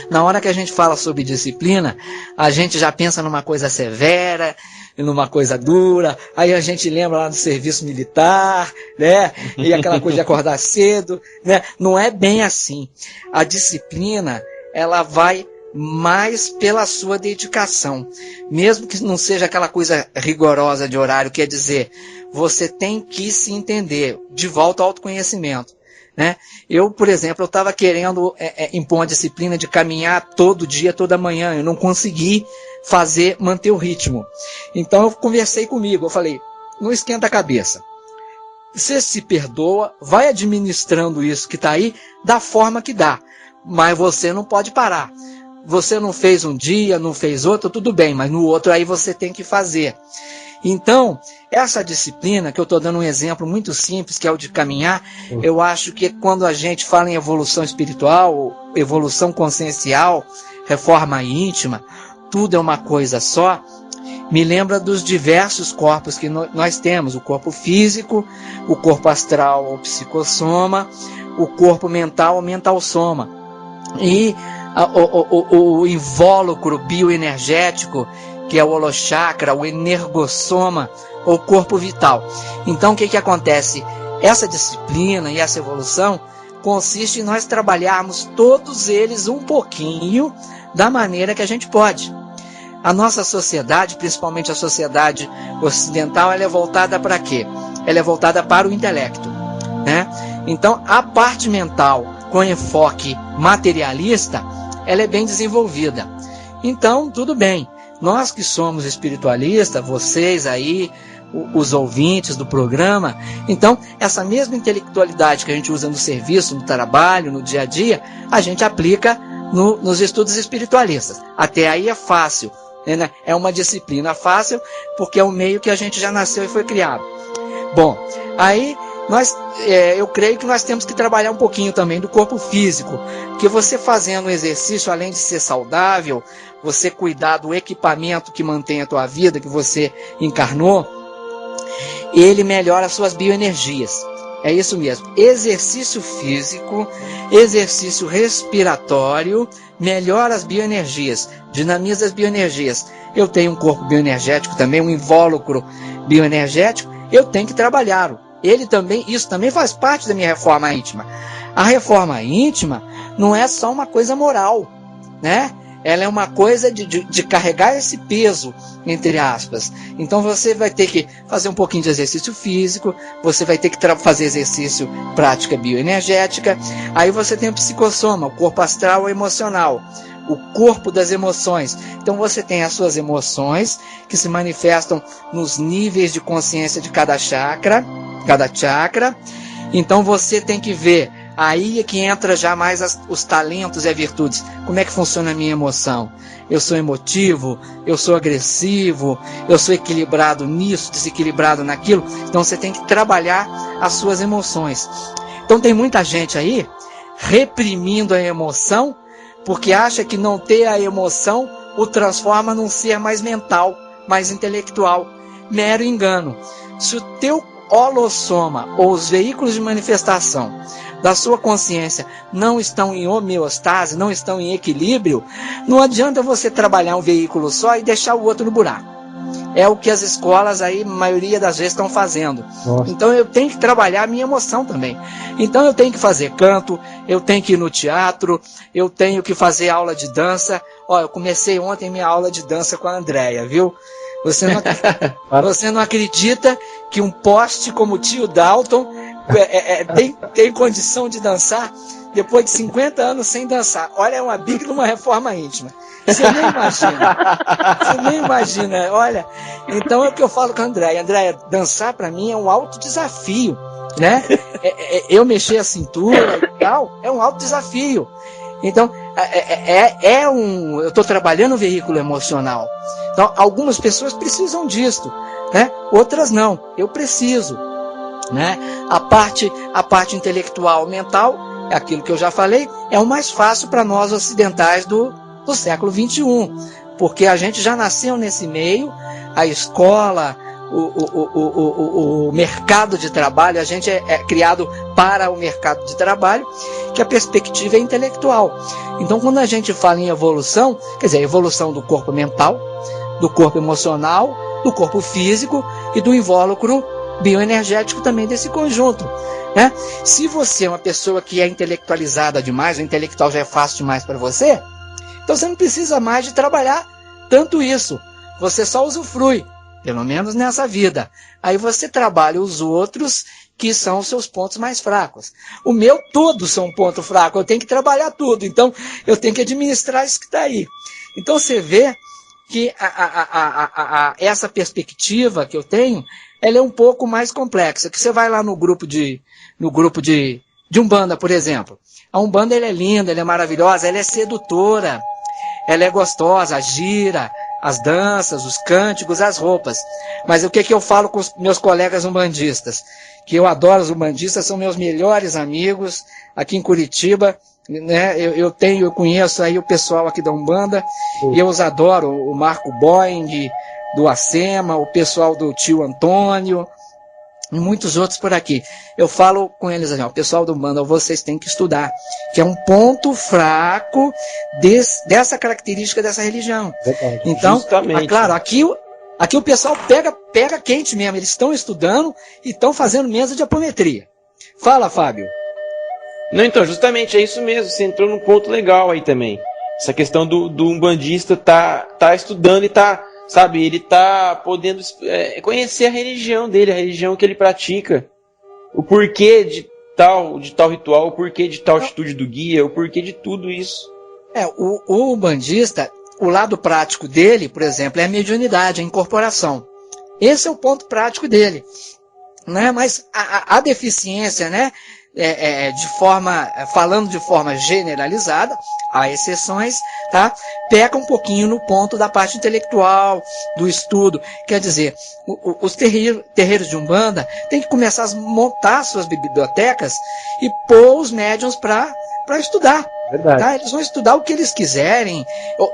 [SPEAKER 5] Na hora que a gente fala sobre disciplina, a gente já pensa numa coisa severa, numa coisa dura, aí a gente lembra lá do serviço militar, né? E aquela coisa de acordar cedo, né? Não é bem assim. A disciplina, ela vai mais pela sua dedicação. Mesmo que não seja aquela coisa rigorosa de horário, quer dizer, você tem que se entender, de volta ao autoconhecimento. Né? Eu, por exemplo, eu estava querendo impor uma disciplina de caminhar todo dia, toda manhã. Eu não consegui manter o ritmo. Então eu conversei comigo, eu falei, não esquenta a cabeça. Você se perdoa, vai administrando isso que está aí da forma que dá. Mas você não pode parar. Você não fez um dia, não fez outro, tudo bem, mas no outro aí você tem que fazer. Então, essa disciplina, que eu estou dando um exemplo muito simples, que é o de caminhar, eu acho que quando a gente fala em evolução espiritual, evolução consciencial, reforma íntima, tudo é uma coisa só, me lembra dos diversos corpos que nós temos, o corpo físico, o corpo astral, o psicossoma, o corpo mental, o mental-soma, e o invólucro bioenergético, que é o holochakra, o energossoma, ou corpo vital. Então, o que acontece? Essa disciplina e essa evolução consiste em nós trabalharmos todos eles um pouquinho da maneira que a gente pode. A nossa sociedade, principalmente a sociedade ocidental, ela é voltada para quê? Ela é voltada para o intelecto, né? Então, a parte mental com enfoque materialista, ela é bem desenvolvida. Então, tudo bem. Nós que somos espiritualistas, vocês aí, os ouvintes do programa, então essa mesma intelectualidade que a gente usa no serviço, no trabalho, no dia a dia, a gente aplica nos estudos espiritualistas. Até aí é fácil, né? É uma disciplina fácil, porque é o meio que a gente já nasceu e foi criado. Bom, aí eu creio que nós temos que trabalhar um pouquinho também do corpo físico, porque você fazendo um exercício, além de ser saudável, você cuidar do equipamento que mantém a tua vida, que você encarnou, ele melhora as suas bioenergias. É isso mesmo. Exercício físico, exercício respiratório, melhora as bioenergias, dinamiza as bioenergias. Eu tenho um corpo bioenergético também, um invólucro bioenergético, eu tenho que trabalhá-lo. Isso também faz parte da minha reforma íntima. A reforma íntima não é só uma coisa moral, né? Ela é uma coisa de carregar esse peso, entre aspas. Então você vai ter que fazer um pouquinho de exercício físico, você vai ter que fazer exercício prática bioenergética. Aí você tem o psicossoma, o corpo astral ou emocional, o corpo das emoções. Então você tem as suas emoções que se manifestam nos níveis de consciência de cada chakra. Então você tem que ver
[SPEAKER 6] Aí é que entra já mais os talentos e as virtudes. Como é que funciona a minha emoção? Eu sou emotivo, eu sou agressivo, eu sou equilibrado nisso, desequilibrado naquilo. Então você tem que trabalhar as suas emoções. Então tem muita gente aí reprimindo a emoção, porque acha que não ter a emoção o transforma num ser mais mental, mais intelectual. Mero engano. Se o teu holossoma, ou os veículos de manifestação da sua consciência não estão em homeostase, não estão em equilíbrio, não adianta você trabalhar um veículo só e deixar o outro no buraco. É o que as escolas aí, a maioria das vezes, estão fazendo. Nossa. Então eu tenho que trabalhar a minha emoção também. Então eu tenho que fazer canto, eu tenho que ir no teatro, eu tenho que fazer aula de dança. Ó, eu comecei ontem minha aula de dança com a Andréia, viu? Você não acredita que um poste como o tio Dalton tem condição de dançar depois de 50 anos sem dançar? Olha, é uma bica de uma reforma íntima. Você nem imagina. Olha, então é o que eu falo com a Andréia. Andréia, dançar para mim é um alto desafio, né? Eu mexer a cintura e tal, é um alto desafio. Então, eu estou trabalhando o veículo emocional. Então, algumas pessoas precisam disso, né? Outras não. Eu preciso, né? A parte intelectual, mental, é aquilo que eu já falei, é o mais fácil para nós ocidentais do século XXI, porque a gente já nasceu nesse meio, a escola, o mercado de trabalho, a gente é criado para o mercado de trabalho, que a perspectiva é intelectual. Então, quando a gente fala em evolução, quer dizer, evolução do corpo mental, do corpo emocional, do corpo físico e do invólucro bioenergético também desse conjunto, né? Se você é uma pessoa que é intelectualizada demais, o intelectual já é fácil demais para você, então você não precisa mais de trabalhar tanto isso. Você só usufrui, pelo menos nessa vida. Aí você trabalha os outros, que são os seus pontos mais fracos. O meu, todos são um ponto fraco. Eu tenho que trabalhar tudo. Então, eu tenho que administrar isso que está aí. Então, você vê que essa perspectiva que eu tenho, ela é um pouco mais complexa. Que você vai lá no grupo de Umbanda, por exemplo. A Umbanda, ela é linda, ela é maravilhosa, ela é sedutora, ela é gostosa, gira, as danças, os cânticos, as roupas. Mas o que eu falo com os meus colegas umbandistas? Que eu adoro os umbandistas, são meus melhores amigos aqui em Curitiba, né? Eu conheço aí o pessoal aqui da Umbanda, e eu os adoro, o Marco Boing, do Acema, o pessoal do tio Antônio, e muitos outros por aqui. Eu falo com eles assim, ó, pessoal do Umbanda, vocês têm que estudar, que é um ponto fraco dessa característica dessa religião. Verdade. Então, claro, aqui o pessoal pega quente mesmo, eles estão estudando e estão fazendo mesa de apometria. Fala, Fábio.
[SPEAKER 2] Não, então, justamente, é isso mesmo, você entrou num ponto legal aí também. Essa questão do umbandista tá estudando e tá, sabe, ele tá podendo conhecer a religião dele, a religião que ele pratica, o porquê de tal ritual, o porquê de tal atitude do guia, o porquê de tudo isso.
[SPEAKER 6] O umbandista, o lado prático dele, por exemplo, é a mediunidade, a incorporação. Esse é o ponto prático dele, né? Mas a deficiência, né? Falando de forma generalizada, há exceções, tá? Peca um pouquinho no ponto da parte intelectual, do estudo. Quer dizer, os terreiros de Umbanda têm que começar a montar suas bibliotecas e pôr os médiuns para estudar.
[SPEAKER 4] Verdade.
[SPEAKER 6] Tá? Eles vão estudar o que eles quiserem,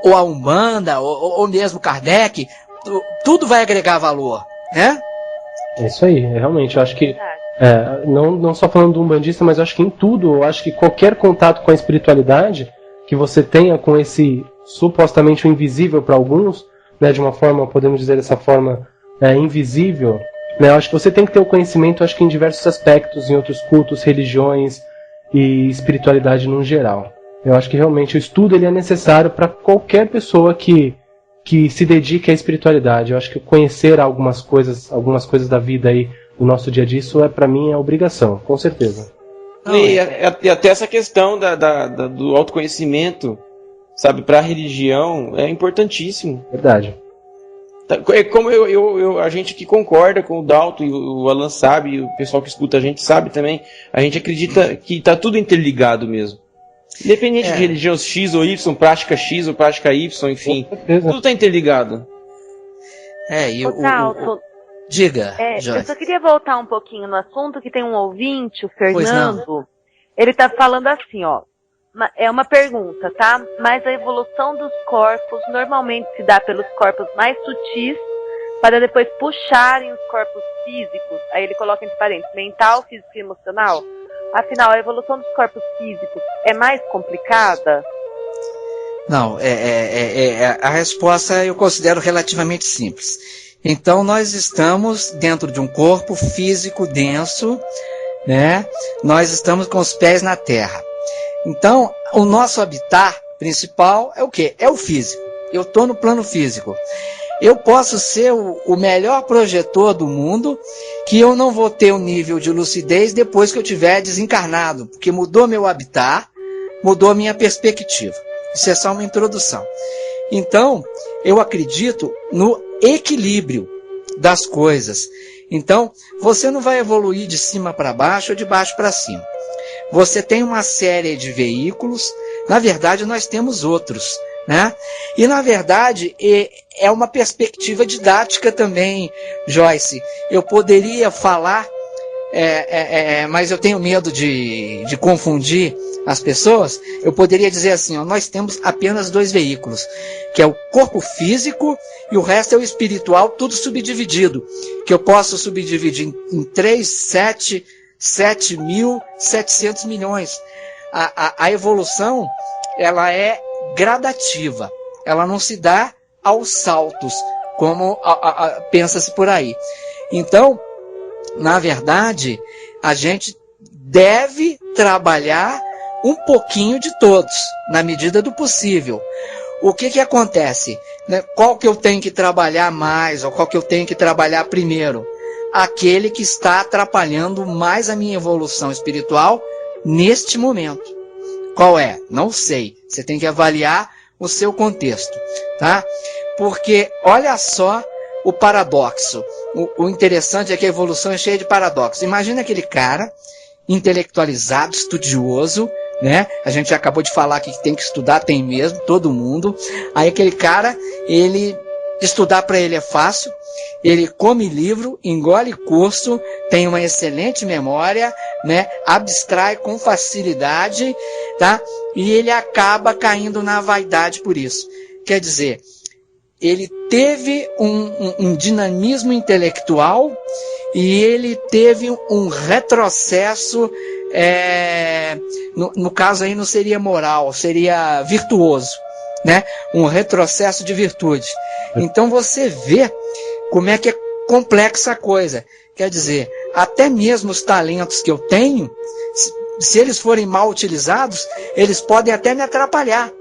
[SPEAKER 6] ou a Umbanda, ou mesmo Kardec, tudo vai agregar valor, né?
[SPEAKER 4] É isso aí, realmente, eu acho que não só falando do umbandista, mas eu acho que em tudo, eu acho que qualquer contato com a espiritualidade que você tenha com esse supostamente o invisível para alguns, né, de uma forma, podemos dizer dessa forma, invisível, né, eu acho que você tem que ter o conhecimento, eu acho que em diversos aspectos, em outros cultos, religiões e espiritualidade no geral. Eu acho que realmente o estudo ele é necessário para qualquer pessoa que se dedique à espiritualidade. Eu acho que conhecer algumas coisas da vida aí, do nosso dia a dia, isso para mim é obrigação, com certeza.
[SPEAKER 2] E até essa questão do autoconhecimento, sabe, para a religião é importantíssimo.
[SPEAKER 4] Verdade.
[SPEAKER 2] É como a gente que concorda com o Dalton, e o Alan sabe, e o pessoal que escuta a gente sabe também, a gente acredita que tá tudo interligado mesmo. Independente de religião X ou Y, prática X ou prática Y, enfim, tudo tá interligado.
[SPEAKER 3] Dalton,
[SPEAKER 6] diga, Joyce.
[SPEAKER 3] Eu só queria voltar um pouquinho no assunto, que tem um ouvinte, o Fernando, ele tá falando assim, ó, é uma pergunta, tá? Mas a evolução dos corpos normalmente se dá pelos corpos mais sutis para depois puxarem os corpos físicos. Aí ele coloca entre parênteses, mental, físico e emocional. Afinal, a evolução dos corpos físicos é mais complicada?
[SPEAKER 6] Não, a resposta eu considero relativamente simples. Então, nós estamos dentro de um corpo físico denso, né? Nós estamos com os pés na terra. Então, o nosso habitat principal é o quê? É o físico. Eu estou no plano físico. Eu posso ser o melhor projetor do mundo, que eu não vou ter um nível de lucidez depois que eu tiver desencarnado, porque mudou meu habitat, mudou minha perspectiva. Isso é só uma introdução. Então, eu acredito no equilíbrio das coisas. Então, você não vai evoluir de cima para baixo ou de baixo para cima. Você tem uma série de veículos, na verdade nós temos outros, né? E na verdade é uma perspectiva didática também, Joyce. Eu poderia falar, mas eu tenho medo de confundir as pessoas. Eu poderia dizer assim, ó, nós temos apenas 2 veículos, que é o corpo físico e o resto é o espiritual, tudo subdividido, que eu posso subdividir em 7.700 milhões. A evolução, ela é gradativa. Ela não se dá aos saltos, como pensa-se por aí. Então, na verdade, a gente deve trabalhar um pouquinho de todos, na medida do possível. O que acontece? Qual que eu tenho que trabalhar mais, ou qual que eu tenho que trabalhar primeiro? Aquele que está atrapalhando mais a minha evolução espiritual neste momento. Qual é? Não sei. Você tem que avaliar o seu contexto, tá? Porque olha só o paradoxo. O interessante é que a evolução é cheia de paradoxos. Imagina aquele cara intelectualizado, estudioso, né? A gente já acabou de falar que tem que estudar, tem mesmo, todo mundo. Aí aquele cara, estudar para ele é fácil, ele come livro, engole curso, tem uma excelente memória, né? Abstrai com facilidade, tá? E ele acaba caindo na vaidade por isso. Quer dizer, ele teve um dinamismo intelectual e ele teve um retrocesso, no caso aí não seria moral, seria virtuoso, né? Um retrocesso de virtude. Então você vê como é que é complexa a coisa. Quer dizer, até mesmo os talentos que eu tenho, se eles forem mal utilizados, eles podem até me atrapalhar.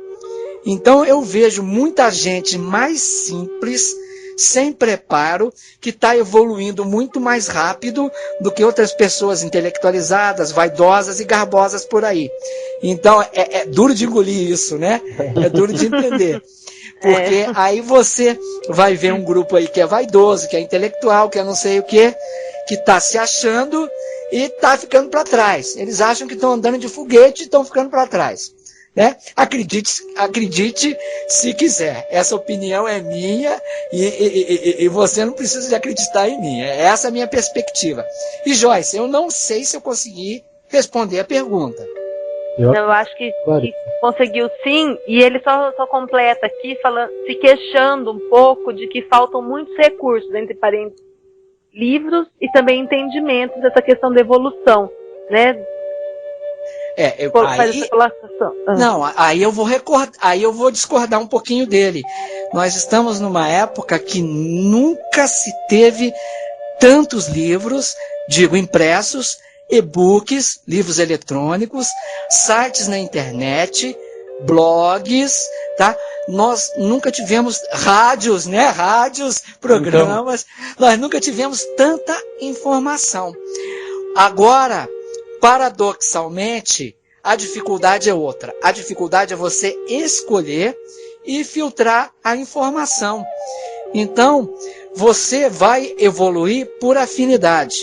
[SPEAKER 6] Então eu vejo muita gente mais simples, sem preparo, que está evoluindo muito mais rápido do que outras pessoas intelectualizadas, vaidosas e garbosas por aí. Então é duro de engolir isso, né? É duro de entender. Porque aí você vai ver um grupo aí que é vaidoso, que é intelectual, que é não sei o quê, que está se achando e está ficando para trás. Eles acham que estão andando de foguete e estão ficando para trás. Né? Acredite se quiser. Essa opinião é minha e você não precisa de acreditar em mim. Essa é a minha perspectiva. E Joyce, eu não sei se eu consegui responder a pergunta.
[SPEAKER 3] Eu acho que conseguiu sim, e ele só completa aqui, se queixando um pouco de que faltam muitos recursos, entre parênteses, livros e também entendimento dessa questão da evolução, né?
[SPEAKER 6] Aí eu vou discordar um pouquinho dele. Nós estamos numa época que nunca se teve tantos livros, digo impressos, e-books, livros eletrônicos, sites na internet, blogs, tá? Nós nunca tivemos rádios, né? Rádios, programas, nós nunca tivemos tanta informação. Agora, paradoxalmente, a dificuldade é outra. A dificuldade é você escolher e filtrar a informação. Então, você vai evoluir por afinidade.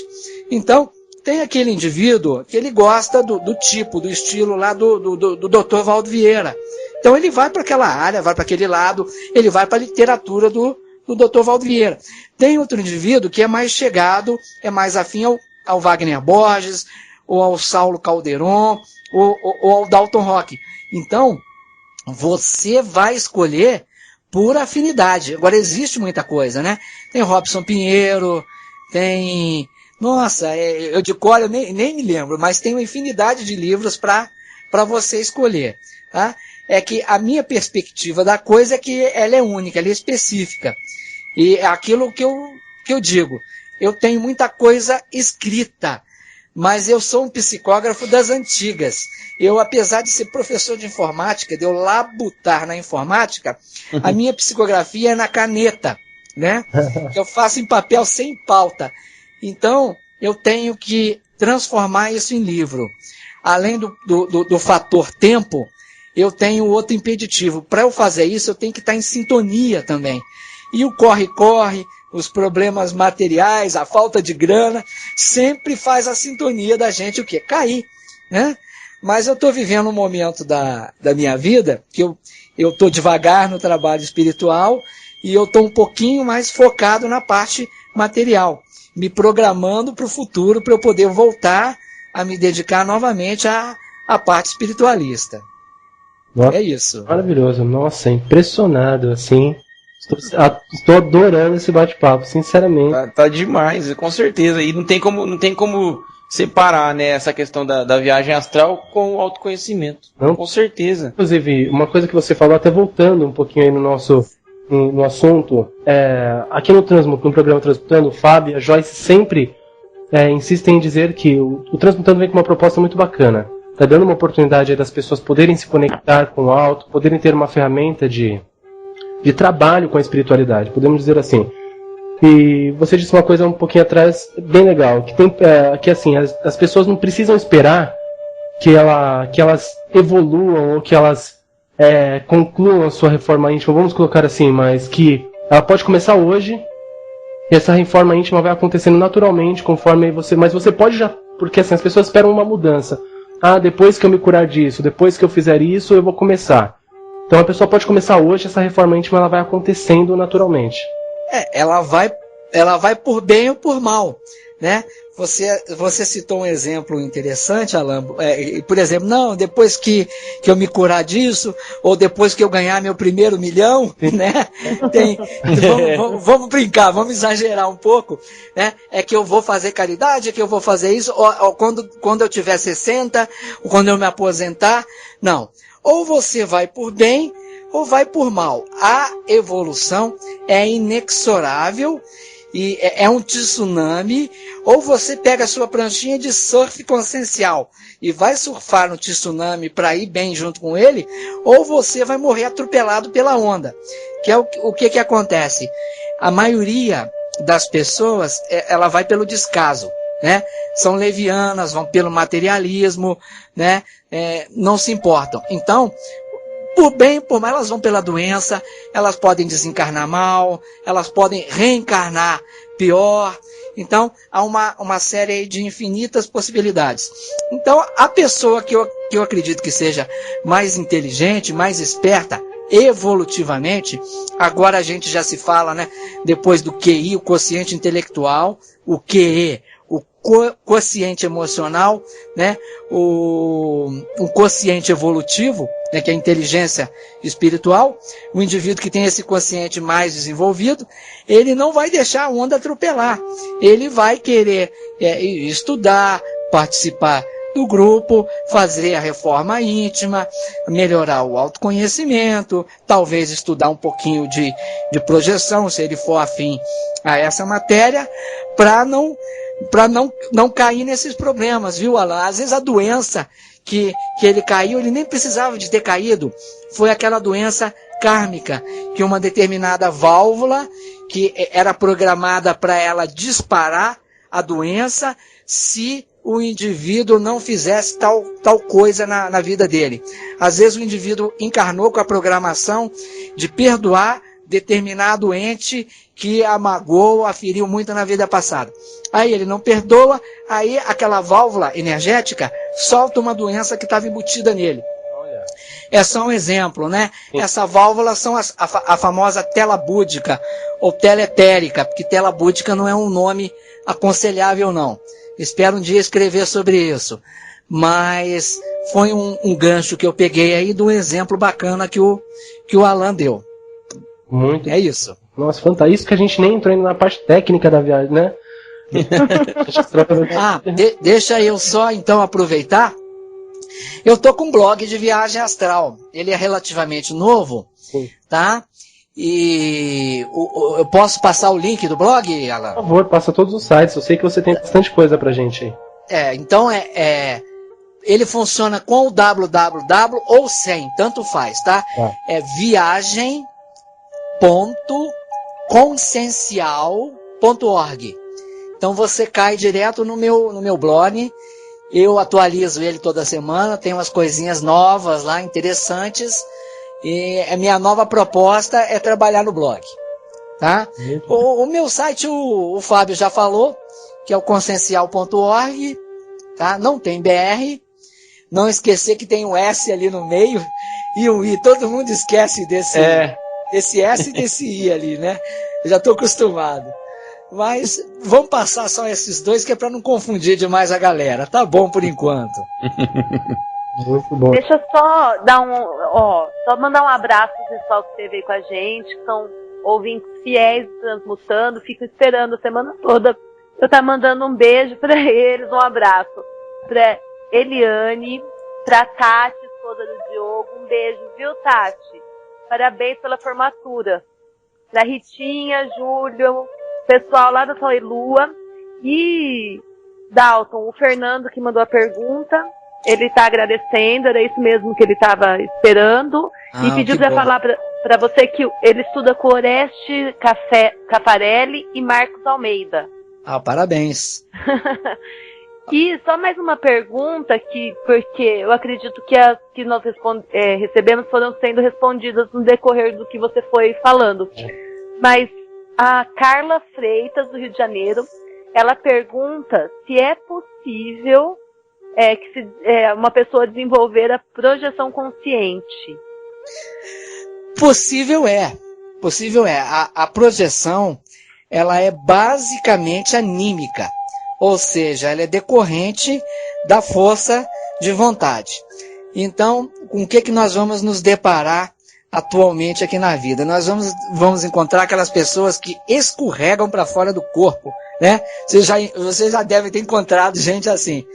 [SPEAKER 6] Então, tem aquele indivíduo que ele gosta do tipo, do estilo lá do Dr. Valdo Vieira. Então ele vai para aquela área, vai para aquele lado, ele vai para a literatura do Dr. Valdo Vieira. Tem outro indivíduo que é mais chegado, é mais afim ao Wagner Borges, ou ao Saulo Calderon, ou ao Dalton Rock. Então, você vai escolher por afinidade. Agora, existe muita coisa, né? Tem Robson Pinheiro, tem... Nossa, eu de cor eu nem me lembro, mas tem uma infinidade de livros para você escolher. Tá? É que a minha perspectiva da coisa é que ela é única, ela é específica. E é aquilo que eu digo, eu tenho muita coisa escrita, mas eu sou um psicógrafo das antigas. Eu, apesar de ser professor de informática, de eu labutar na informática, a minha psicografia é na caneta, né? Eu faço em papel sem pauta. Então, eu tenho que transformar isso em livro. Além do fator tempo, eu tenho outro impeditivo. Para eu fazer isso, eu tenho que estar em sintonia também. E o corre-corre, os problemas materiais, a falta de grana, sempre faz a sintonia da gente o quê? Cair, né? Mas eu estou vivendo um momento da minha vida que eu estou devagar no trabalho espiritual e eu estou um pouquinho mais focado na parte material, me programando para o futuro para eu poder voltar a me dedicar novamente à parte espiritualista.
[SPEAKER 4] Nossa,
[SPEAKER 6] é isso.
[SPEAKER 4] Maravilhoso. Nossa, impressionado, assim. Estou adorando esse bate-papo, sinceramente.
[SPEAKER 2] Tá demais, com certeza. E não tem como separar, né, essa questão da viagem astral com o autoconhecimento.
[SPEAKER 4] Não?
[SPEAKER 2] Com certeza.
[SPEAKER 4] Inclusive, uma coisa que você falou, até voltando um pouquinho aí no assunto, aqui no programa Transmutando, o Fábio e a Joyce sempre insistem em dizer que o Transmutando vem com uma proposta muito bacana. Está dando uma oportunidade aí das pessoas poderem se conectar com o alto, poderem ter uma ferramenta de trabalho com a espiritualidade, podemos dizer assim. E você disse uma coisa um pouquinho atrás, bem legal, que assim, as pessoas não precisam esperar que elas evoluam ou que elas concluam a sua reforma íntima, vamos colocar assim, mas que ela pode começar hoje e essa reforma íntima vai acontecendo naturalmente conforme mas você pode já, porque assim, as pessoas esperam uma mudança. Depois que eu me curar disso, depois que eu fizer isso, eu vou começar. Então a pessoa pode começar hoje, essa reforma íntima ela vai acontecendo naturalmente.
[SPEAKER 6] Ela vai por bem ou por mal, né? Você citou um exemplo interessante, Alan. Por exemplo, não, depois que eu me curar disso, ou depois que eu ganhar meu primeiro milhão, né? Vamos brincar, vamos exagerar um pouco, né? É que eu vou fazer caridade, é que eu vou fazer isso, ou quando eu tiver 60, ou quando eu me aposentar. Não. Ou você vai por bem, ou vai por mal. A evolução é inexorável e é um tsunami. Ou você pega a sua pranchinha de surf consciencial e vai surfar no tsunami para ir bem junto com ele, ou você vai morrer atropelado pela onda. Que é o que acontece? A maioria das pessoas, ela vai pelo descaso, né? São levianas, vão pelo materialismo, né? Não se importam. Então, por bem, por mal, elas vão pela doença, elas podem desencarnar mal, elas podem reencarnar pior. Então, há uma série de infinitas possibilidades. Então, a pessoa que eu acredito que seja mais inteligente, mais esperta, evolutivamente, agora a gente já se fala, né, depois do QI, o quociente intelectual, o QE, o quociente emocional, né, o quociente evolutivo, né, que é a inteligência espiritual. O indivíduo que tem esse quociente mais desenvolvido, ele não vai deixar a onda atropelar. Ele vai querer estudar, participar do grupo, fazer a reforma íntima, melhorar o autoconhecimento, talvez estudar um pouquinho de projeção, se ele for afim a essa matéria, para não cair nesses problemas, viu, Alan? Às vezes a doença que ele caiu, ele nem precisava de ter caído, foi aquela doença kármica, que uma determinada válvula, que era programada para ela disparar a doença, se o indivíduo não fizesse tal coisa na vida dele. Às vezes o indivíduo encarnou com a programação de perdoar, determinado ente que a magoou, a feriu muito na vida passada. Aí ele não perdoa, aí aquela válvula energética solta uma doença que estava embutida nele. É só um exemplo, né? Essa válvula são a famosa tela búdica ou teletérica, porque tela búdica não é um nome aconselhável, não. Espero um dia escrever sobre isso. Mas foi um gancho que eu peguei aí de um exemplo bacana que o Alan deu.
[SPEAKER 4] Muito.
[SPEAKER 6] É isso.
[SPEAKER 4] Nossa, fantástico. Isso que a gente nem entrou ainda na parte técnica da viagem, né?
[SPEAKER 6] Deixa eu só então aproveitar. Eu tô com um blog de viagem astral. Ele é relativamente novo, sim, tá? E eu posso passar o link do blog, Alan?
[SPEAKER 4] Por favor, passa todos os sites. Eu sei que você tem bastante coisa pra gente aí.
[SPEAKER 6] Então ele funciona com o www ou sem, tanto faz, tá? É viagem.consciencial.org. Então você cai direto no meu blog. Eu atualizo ele toda semana, tem umas coisinhas novas lá, interessantes. E a minha nova proposta é trabalhar no blog. Tá? O meu site, o Fábio já falou, que é o consciencial.org. Tá? Não tem BR. Não esquecer que tem um S ali no meio e um I. Todo mundo esquece desse S e desse I ali, né? Eu já estou acostumado. Mas vamos passar só esses dois, que é para não confundir demais a galera. Tá bom por enquanto.
[SPEAKER 4] Muito bom.
[SPEAKER 3] Deixa eu só dar só mandar um abraço pro pessoal que esteve aí com a gente, que são ouvintes fiéis do Transmutando, fico esperando a semana toda. Eu tá mandando um beijo para eles, um abraço para Eliane, pra Tati, esposa do Diogo, um beijo, viu, Tati? Parabéns pela formatura. Pra Ritinha, Júlio, pessoal lá da Sol e Lua. E, Dalton, o Fernando que mandou a pergunta, ele tá agradecendo, era isso mesmo que ele tava esperando. E pediu pra falar pra você que ele estuda com Oreste Cafarelli e Marcos Almeida.
[SPEAKER 6] Parabéns.
[SPEAKER 3] E só mais uma pergunta, porque eu acredito que as que nós recebemos foram sendo respondidas no decorrer do que você foi falando. Mas a Carla Freitas, do Rio de Janeiro, ela pergunta se é possível uma pessoa desenvolver a projeção consciente.
[SPEAKER 6] Possível é. A projeção, ela é basicamente anímica. Ou seja, ela é decorrente da força de vontade. Então, com o que nós vamos nos deparar atualmente aqui na vida? Nós vamos encontrar aquelas pessoas que escorregam para fora do corpo, né? Você já deve ter encontrado gente assim.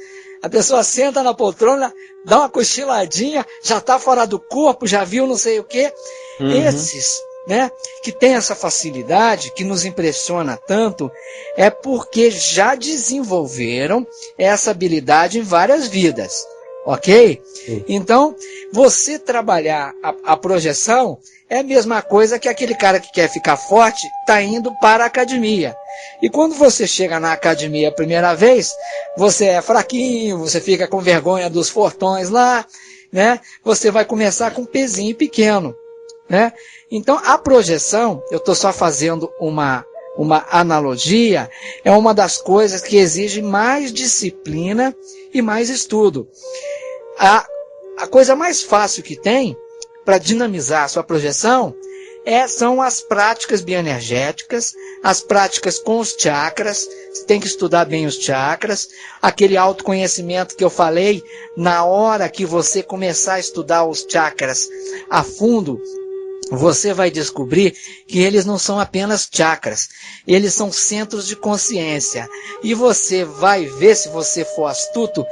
[SPEAKER 6] A pessoa senta na poltrona, dá uma cochiladinha, já está fora do corpo, já viu não sei o quê. Uhum. Esses, né, que tem essa facilidade, que nos impressiona tanto, é porque já desenvolveram essa habilidade em várias vidas, ok? Sim. Então, você trabalhar a projeção é a mesma coisa que aquele cara que quer ficar forte está indo para a academia. E quando você chega na academia a primeira vez, você é fraquinho, você fica com vergonha dos fortões lá, né? Você vai começar com um pezinho pequeno, né? Então, a projeção, eu estou só fazendo uma analogia, é uma das coisas que exige mais disciplina e mais estudo. A coisa mais fácil que tem para dinamizar a sua projeção são as práticas bioenergéticas, as práticas com os chakras. Você tem que estudar bem os chakras, aquele autoconhecimento que eu falei, na hora que você começar a estudar os chakras a fundo, você vai descobrir que eles não são apenas chakras, eles são centros de consciência. E você vai ver, se você for astuto,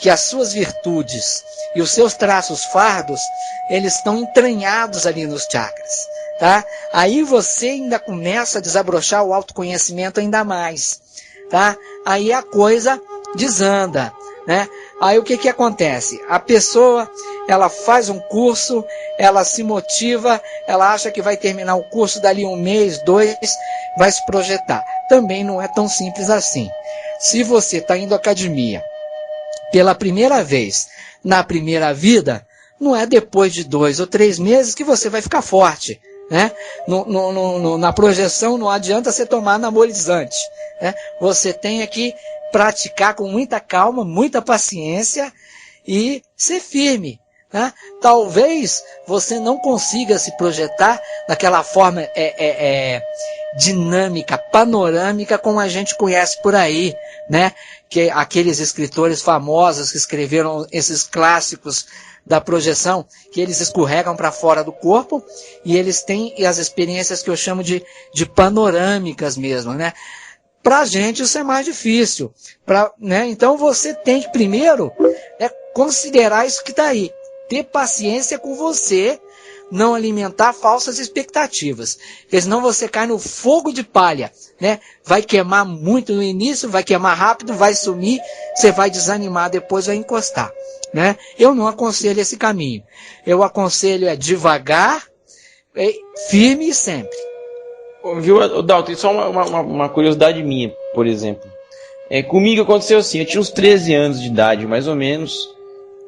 [SPEAKER 6] que as suas virtudes e os seus traços fardos, eles estão entranhados ali nos chakras. Tá? Aí você ainda começa a desabrochar o autoconhecimento ainda mais. Tá? Aí a coisa desanda, né? Aí o que acontece? A pessoa, ela faz um curso, ela se motiva, ela acha que vai terminar o curso dali 1 mês, 2, vai se projetar. Também não é tão simples assim. Se você está indo à academia pela primeira vez, na primeira vida, não é depois de 2 ou 3 meses que você vai ficar forte, né? Na projeção não adianta você tomar anabolizante, né? Você tem que praticar com muita calma, muita paciência e ser firme, né? Talvez você não consiga se projetar daquela forma dinâmica, panorâmica, como a gente conhece por aí, né? Que aqueles escritores famosos que escreveram esses clássicos da projeção, que eles escorregam para fora do corpo e eles têm as experiências que eu chamo de panorâmicas mesmo, né? Pra gente isso é mais difícil, né? Então você tem que primeiro considerar isso que está aí, ter paciência com você, não alimentar falsas expectativas, porque senão você cai no fogo de palha, né? Vai queimar muito no início, vai queimar rápido, vai sumir, você vai desanimar, depois vai encostar, né? Eu não aconselho esse caminho, eu aconselho devagar, firme e sempre.
[SPEAKER 2] Viu, Dalton, só uma curiosidade minha, por exemplo. Comigo aconteceu assim, eu tinha uns 13 anos de idade, mais ou menos,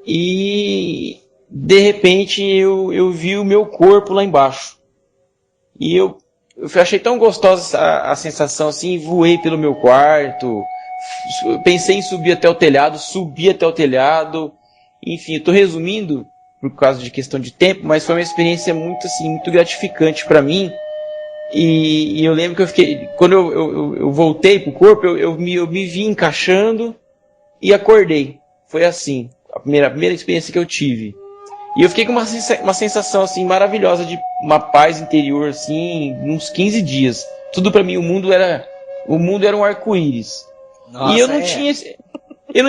[SPEAKER 2] e de repente eu vi o meu corpo lá embaixo. E eu achei tão gostosa a sensação assim, voei pelo meu quarto, pensei em subir até o telhado, subi até o telhado. Enfim, eu estou resumindo por causa de questão de tempo, mas foi uma experiência muito gratificante para mim. E eu lembro que eu fiquei, quando eu voltei pro corpo, eu me vi encaixando e acordei. Foi assim, a primeira experiência que eu tive. E eu fiquei com uma sensação assim maravilhosa de uma paz interior assim, uns 15 dias. Tudo para mim, o mundo era um arco-íris. E eu não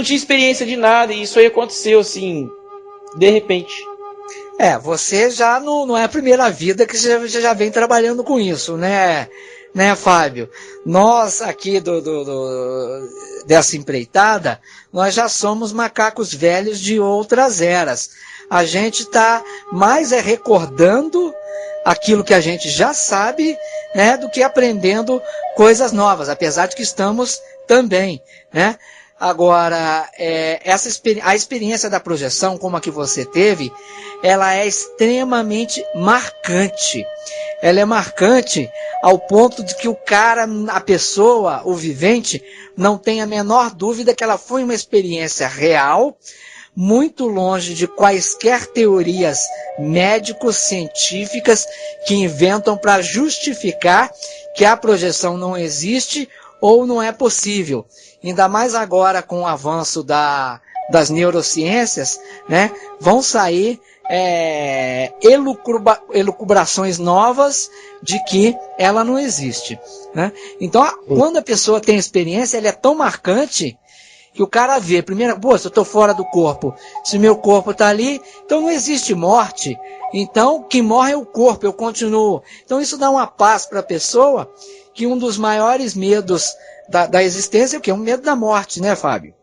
[SPEAKER 2] tinha experiência de nada, e isso aí aconteceu assim, de repente.
[SPEAKER 6] Você já não é a primeira vida que você já vem trabalhando com isso, né, Fábio? Nós aqui dessa empreitada, nós já somos macacos velhos de outras eras. A gente está mais recordando aquilo que a gente já sabe, né, do que aprendendo coisas novas, apesar de que estamos também, né? Agora, a experiência da projeção, como a que você teve, ela é extremamente marcante. Ela é marcante ao ponto de que a pessoa, o vivente, não tem a menor dúvida que ela foi uma experiência real, muito longe de quaisquer teorias médicos, científicas, que inventam para justificar que a projeção não existe ou não é possível. Ainda mais agora com o avanço das neurociências, né, vão sair elucubrações novas de que ela não existe, né? Então, quando a pessoa tem experiência, ela é tão marcante que o cara vê, primeiro, se eu estou fora do corpo, se meu corpo está ali, então não existe morte, então quem morre é o corpo, eu continuo. Então isso dá uma paz para a pessoa, que um dos maiores medos da existência é o quê? Um medo da morte, né, Fábio?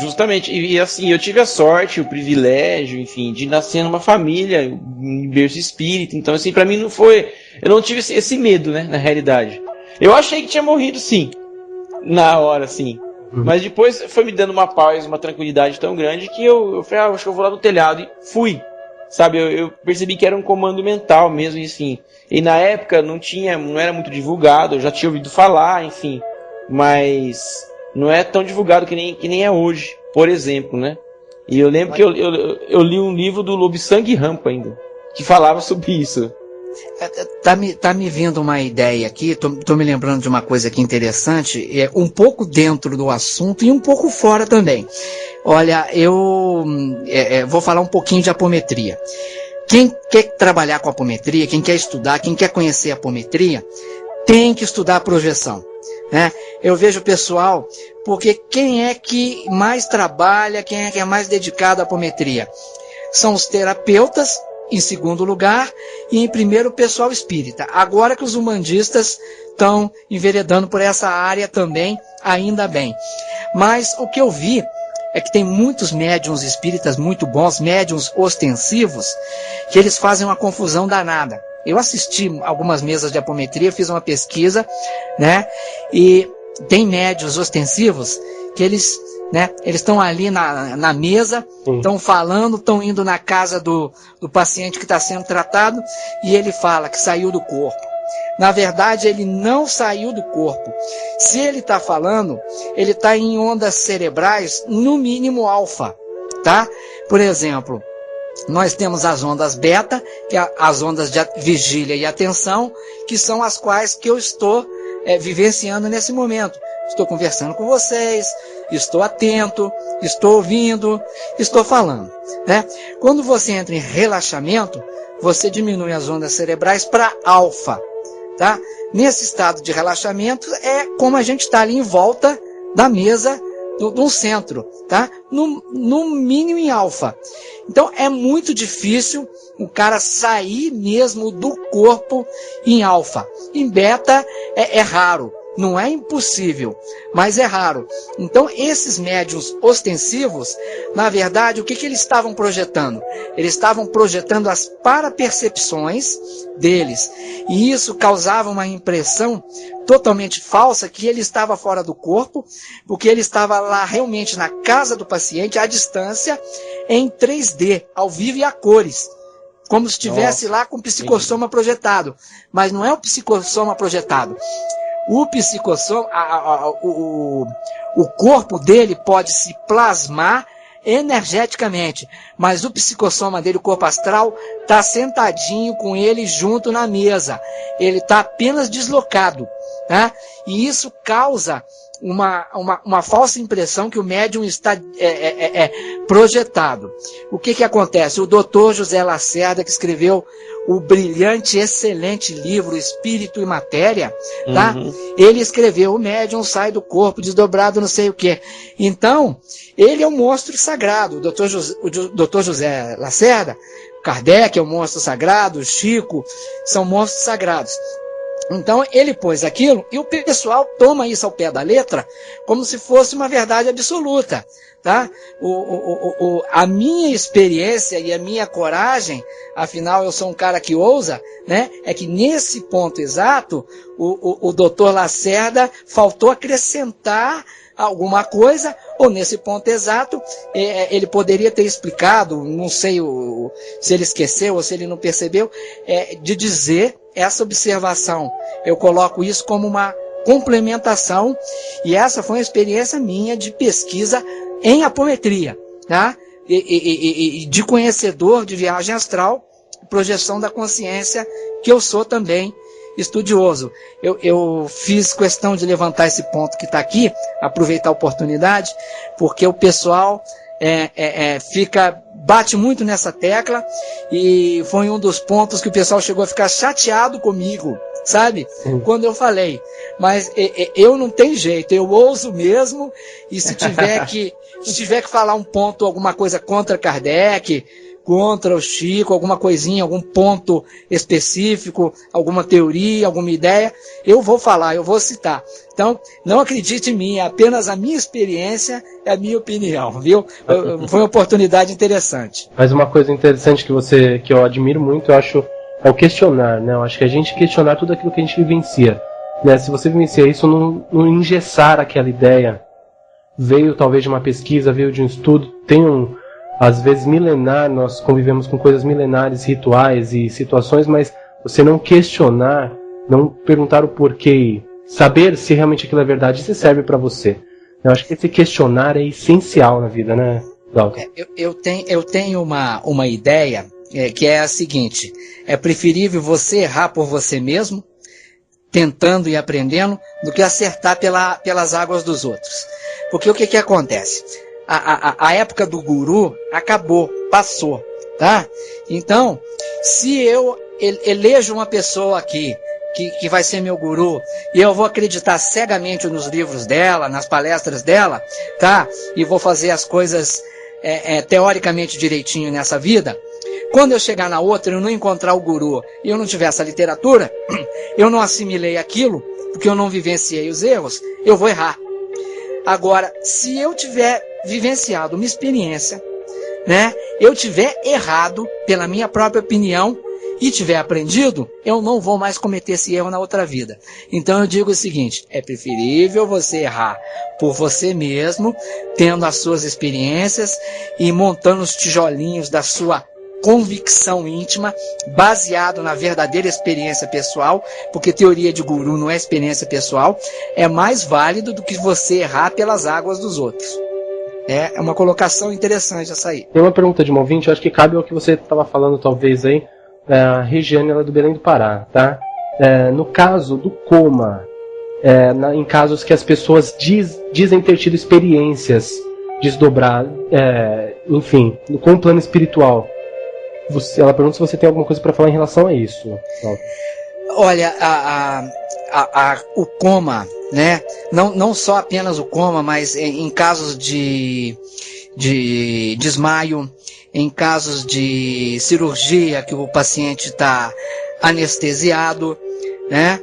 [SPEAKER 2] Justamente, e assim, eu tive a sorte, o privilégio, enfim, de nascer numa família, um berço espírita, então assim, pra mim não foi, eu não tive esse medo, né, na realidade. Eu achei que tinha morrido, sim, na hora, assim, mas depois foi me dando uma paz, uma tranquilidade tão grande que eu falei, acho que eu vou lá no telhado, e fui, sabe, eu percebi que era um comando mental mesmo, enfim, e na época não era muito divulgado, eu já tinha ouvido falar, enfim, mas não é tão divulgado que nem é hoje, por exemplo, né? E eu lembro que eu li um livro do Lobsang Rampa ainda, que falava sobre isso.
[SPEAKER 6] Tá me vindo uma ideia aqui, tô me lembrando de uma coisa aqui interessante, um pouco dentro do assunto e um pouco fora também. Olha, eu vou falar um pouquinho de apometria. Quem quer trabalhar com apometria, quem quer estudar, quem quer conhecer a apometria, tem que estudar a projeção, né? Eu vejo o pessoal, porque quem é que mais trabalha, quem é que é mais dedicado à apometria? São os terapeutas, em segundo lugar, e em primeiro o pessoal espírita. Agora que os umbandistas estão enveredando por essa área também, ainda bem. Mas o que eu vi é que tem muitos médiuns espíritas muito bons, médiuns ostensivos, que eles fazem uma confusão danada. Eu assisti algumas mesas de apometria, fiz uma pesquisa, né? E tem médiuns ostensivos que eles né? Eles estão ali na mesa, estão falando, estão indo na casa do paciente que está sendo tratado, e ele fala que saiu do corpo. Na verdade, ele não saiu do corpo. Se ele está falando, ele está em ondas cerebrais, no mínimo alfa, tá? Por exemplo, nós temos as ondas beta, que é as ondas de vigília e atenção, que são as quais que eu estou vivenciando nesse momento. Estou conversando com vocês, estou atento, estou ouvindo, estou falando, né? Quando você entra em relaxamento, você diminui as ondas cerebrais para alfa, tá? Nesse estado de relaxamento é como a gente está ali em volta da mesa do centro, tá? No mínimo em alfa. Então é muito difícil o cara sair mesmo do corpo em alfa. Em beta é raro. Não é impossível, mas é raro. Então, esses médiuns ostensivos, na verdade, o que eles estavam projetando? Eles estavam projetando as parapercepções deles. E isso causava uma impressão totalmente falsa que ele estava fora do corpo, porque ele estava lá realmente na casa do paciente, à distância, em 3D, ao vivo e a cores. Como se estivesse lá com o psicossoma projetado. Mas não é o psicossoma projetado. O psicossoma, o corpo dele pode se plasmar energeticamente, mas o psicossoma dele, o corpo astral, está sentadinho com ele junto na mesa. Ele está apenas deslocado, tá? E isso causa uma falsa impressão que o médium está projetado. O que acontece? O Dr. José Lacerda, que escreveu o brilhante, excelente livro Espírito e Matéria, tá? Ele escreveu: o médium sai do corpo desdobrado não sei o quê. Então, ele é um monstro sagrado. O Dr. José Lacerda, Kardec é um monstro sagrado, o Chico, são monstros sagrados. Então ele pôs aquilo e o pessoal toma isso ao pé da letra como se fosse uma verdade absoluta, tá? A minha experiência e a minha coragem, afinal eu sou um cara que ousa, né? É que nesse ponto exato o Dr. Lacerda faltou acrescentar alguma coisa, ou nesse ponto exato ele poderia ter explicado, não sei se ele esqueceu ou se ele não percebeu, de dizer essa observação. Eu coloco isso como uma complementação, e essa foi uma experiência minha de pesquisa em apometria, tá? E de conhecedor de viagem astral, projeção da consciência, que eu sou também estudioso. Eu fiz questão de levantar esse ponto que está aqui, aproveitar a oportunidade, porque o pessoal bate muito nessa tecla, e foi um dos pontos que o pessoal chegou a ficar chateado comigo, sabe? Quando eu falei. Mas eu não tenho jeito, eu ouso mesmo, e se tiver que falar um ponto, alguma coisa contra Kardec, contra o Chico, alguma coisinha, algum ponto específico, alguma teoria, alguma ideia, eu vou falar, eu vou citar. Então, não acredite em mim, é apenas a minha experiência, é a minha opinião, viu? Foi uma oportunidade interessante.
[SPEAKER 4] Mas uma coisa interessante que eu admiro muito, eu acho, é o questionar, né? Eu acho que a gente questionar tudo aquilo que a gente vivencia, né? Se você vivencia isso, não engessar aquela ideia. Veio talvez de uma pesquisa, veio de um estudo, às vezes milenar, nós convivemos com coisas milenares, rituais e situações, mas você não questionar, não perguntar o porquê, saber se realmente aquilo é verdade, se serve para você. Eu acho que esse questionar é essencial na vida, né, Dalton?
[SPEAKER 6] Eu tenho uma ideia que é a seguinte: é preferível você errar por você mesmo, tentando e aprendendo, do que acertar pelas águas dos outros. Porque o que acontece? A época do guru acabou, passou, tá? Então, se eu elejo uma pessoa aqui que vai ser meu guru, e eu vou acreditar cegamente nos livros dela, nas palestras dela, tá? E vou fazer as coisas teoricamente direitinho nessa vida, quando eu chegar na outra e eu não encontrar o guru e eu não tiver essa literatura, eu não assimilei aquilo, porque eu não vivenciei os erros, eu vou errar. Agora, se eu tiver vivenciado uma experiência, né, eu tiver errado pela minha própria opinião, e tiver aprendido, eu não vou mais cometer esse erro na outra vida. Então eu digo o seguinte, é preferível você errar por você mesmo, tendo as suas experiências e montando os tijolinhos da sua convicção íntima, baseado na verdadeira experiência pessoal, porque teoria de guru não é experiência pessoal, é mais válido do que você errar pelas águas dos outros. É uma colocação interessante essa aí.
[SPEAKER 4] Tem uma pergunta de um ouvinte, eu acho que cabe ao que você estava falando talvez aí, a Regiane, ela é do Belém do Pará, tá? No caso do coma, em casos que as pessoas dizem ter tido experiências desdobradas, enfim, com o plano espiritual, ela pergunta se você tem alguma coisa para falar em relação a isso.
[SPEAKER 6] Olha, o coma, né? Não só apenas o coma, mas em casos de desmaio, em casos de cirurgia que o paciente está anestesiado, né?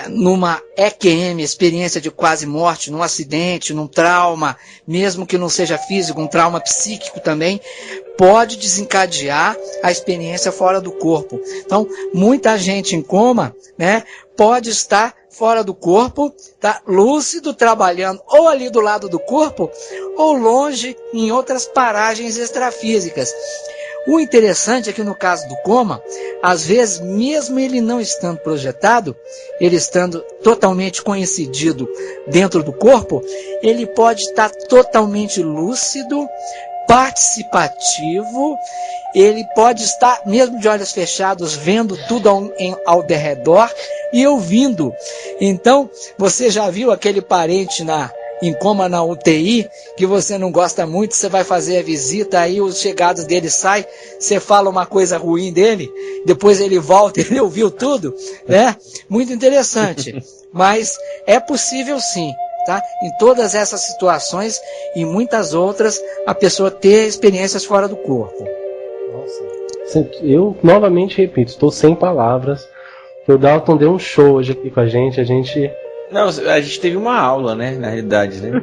[SPEAKER 6] Numa EQM, experiência de quase morte, num acidente, num trauma, mesmo que não seja físico, um trauma psíquico também, pode desencadear a experiência fora do corpo. Então, muita gente em coma, né, pode estar fora do corpo, tá lúcido, trabalhando ou ali do lado do corpo, ou longe em outras paragens extrafísicas. O interessante é que no caso do coma, às vezes, mesmo ele não estando projetado, ele estando totalmente coincidido dentro do corpo, ele pode estar totalmente lúcido, participativo, ele pode estar, mesmo de olhos fechados, vendo tudo ao derredor e ouvindo. Então, você já viu aquele parente em coma na UTI, que você não gosta muito, você vai fazer a visita, aí os chegados dele saem, você fala uma coisa ruim dele, depois ele volta, ele ouviu tudo, né? Muito interessante. Mas é possível sim, tá? Em todas essas situações e muitas outras, a pessoa ter experiências fora do corpo.
[SPEAKER 4] Nossa. Eu novamente repito, estou sem palavras. O Dalton deu um show hoje aqui com a gente.
[SPEAKER 2] Não, a gente teve uma aula, né? Na realidade, né?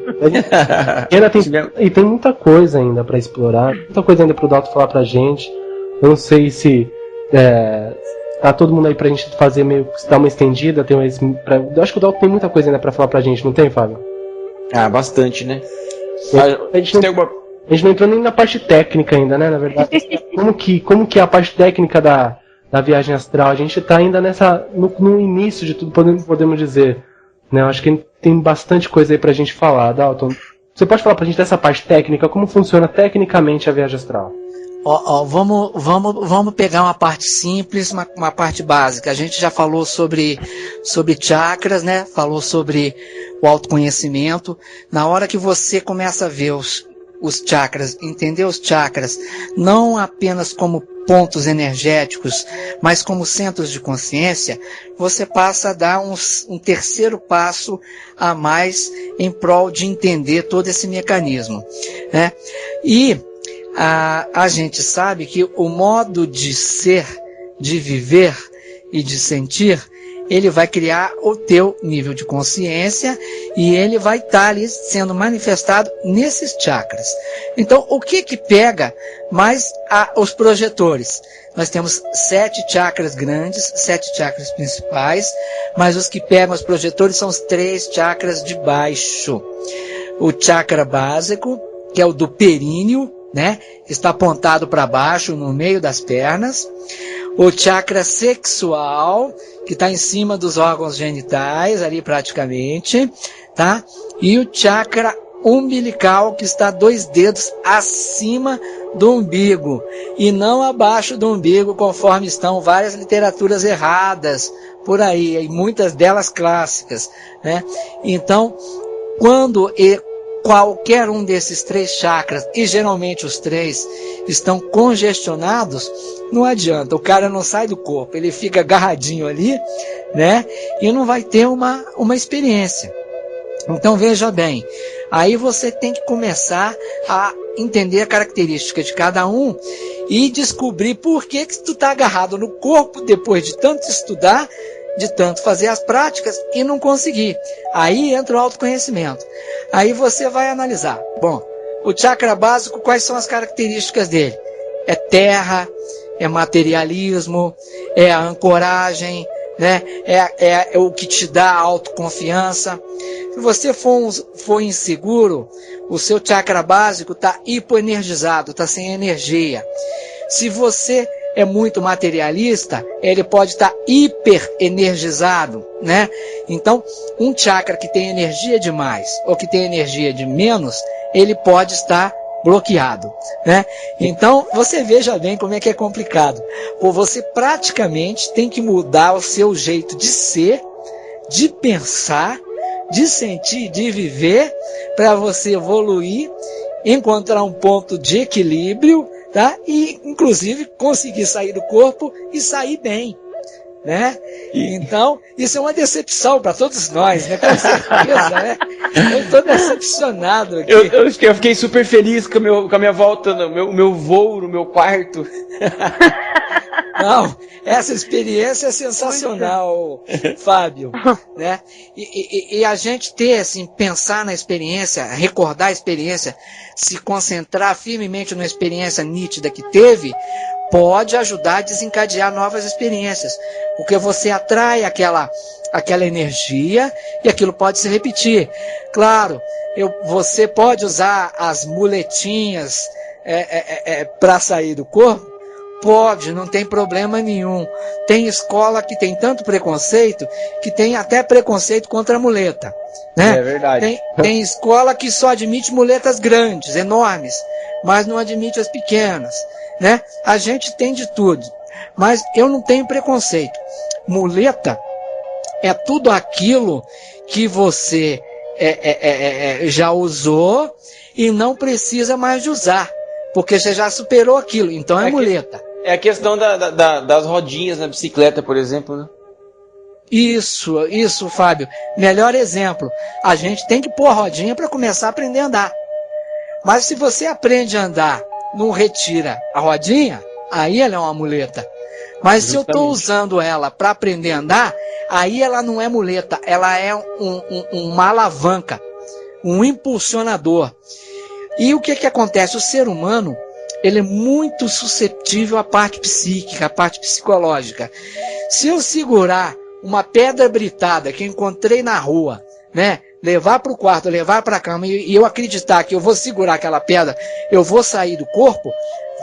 [SPEAKER 4] E tem muita coisa ainda para explorar, muita coisa ainda para o Dalton falar pra gente. Eu não sei se tá todo mundo aí pra gente fazer meio que dar uma estendida. Eu acho que o Dalton tem muita coisa ainda pra falar pra gente, não tem, Fábio?
[SPEAKER 2] Ah, bastante, né?
[SPEAKER 4] A gente não entrou nem na parte técnica ainda, né? Na verdade, como que é a parte técnica da viagem astral? A gente tá ainda no início de tudo, podemos dizer. Né? Eu acho que tem bastante coisa aí pra gente falar, Dalton. Você pode falar pra gente dessa parte técnica, como funciona tecnicamente a viagem astral?
[SPEAKER 6] Vamos pegar uma parte simples, uma parte básica. A gente já falou sobre chakras, né? Falou sobre o autoconhecimento. Na hora que você começa a ver os chakras, entender os chakras, não apenas como pontos energéticos, mas como centros de consciência, você passa a dar um terceiro passo a mais em prol de entender todo esse mecanismo, né? E a gente sabe que o modo de ser, de viver e de sentir, ele vai criar o teu nível de consciência e ele vai estar ali sendo manifestado nesses chakras. Então, o que pega mais os projetores? Nós temos 7 chakras grandes, 7 chakras principais, mas os que pegam os projetores são os 3 chakras de baixo. O chakra básico, que é o do períneo, né? Está apontado para baixo, no meio das pernas. O chakra sexual, que está em cima dos órgãos genitais, ali praticamente, tá? E o chakra umbilical, que está 2 dedos acima do umbigo, e não abaixo do umbigo, conforme estão várias literaturas erradas por aí, e muitas delas clássicas, né? Então, quando qualquer um desses 3 chakras, e geralmente os 3 estão congestionados, não adianta, o cara não sai do corpo, ele fica agarradinho ali, né? E não vai ter uma experiência. Então veja bem, aí você tem que começar a entender a característica de cada um e descobrir por que tu está agarrado no corpo depois de tanto estudar, de tanto fazer as práticas e não conseguir. Aí entra o autoconhecimento. Aí você vai analisar. Bom, o chakra básico, quais são as características dele? é terra, é materialismo, é a ancoragem, né? É o que te dá autoconfiança. Se você for inseguro, o seu chakra básico está hipoenergizado, está sem energia. Se você é muito materialista, ele pode estar hiperenergizado, né? Então, um chakra que tem energia demais ou que tem energia de menos, ele pode estar bloqueado, né? Então, você veja bem como é que é complicado. Por você praticamente tem que mudar o seu jeito de ser, de pensar, de sentir, de viver, para você evoluir, encontrar um ponto de equilíbrio, tá? E, inclusive, conseguir sair do corpo e sair bem, né? Então, isso é uma decepção para todos nós, né? Com certeza, né? Eu estou decepcionado aqui.
[SPEAKER 2] Eu fiquei super feliz com a minha volta, o meu voo no meu quarto.
[SPEAKER 6] Não, essa experiência é sensacional, Fábio, né? E a gente ter, assim, pensar na experiência, recordar a experiência, se concentrar firmemente numa experiência nítida que teve, pode ajudar a desencadear novas experiências, porque você atrai aquela energia e aquilo pode se repetir. Claro, você pode usar as muletinhas para sair do corpo. Pode, não tem problema nenhum. Tem escola que tem tanto preconceito que tem até preconceito contra a muleta, né?
[SPEAKER 2] É verdade.
[SPEAKER 6] Tem escola que só admite muletas grandes, enormes, mas não admite as pequenas, né? A gente tem de tudo, mas eu não tenho preconceito. Muleta é tudo aquilo que você já usou e não precisa mais de usar, porque você já superou aquilo, então é muleta.
[SPEAKER 2] É a questão das rodinhas na bicicleta, por exemplo, né?
[SPEAKER 6] Isso, Fábio. Melhor exemplo. A gente tem que pôr a rodinha para começar a aprender a andar. Mas se você aprende a andar, não retira a rodinha, aí ela é uma muleta. Mas se eu estou usando ela para aprender a andar, aí ela não é muleta, ela é uma alavanca, um impulsionador. E o que acontece? O ser humano, ele é muito suscetível à parte psíquica, à parte psicológica. Se eu segurar uma pedra britada que eu encontrei na rua, né, levar para o quarto, levar para a cama, e eu acreditar que eu vou segurar aquela pedra, eu vou sair do corpo,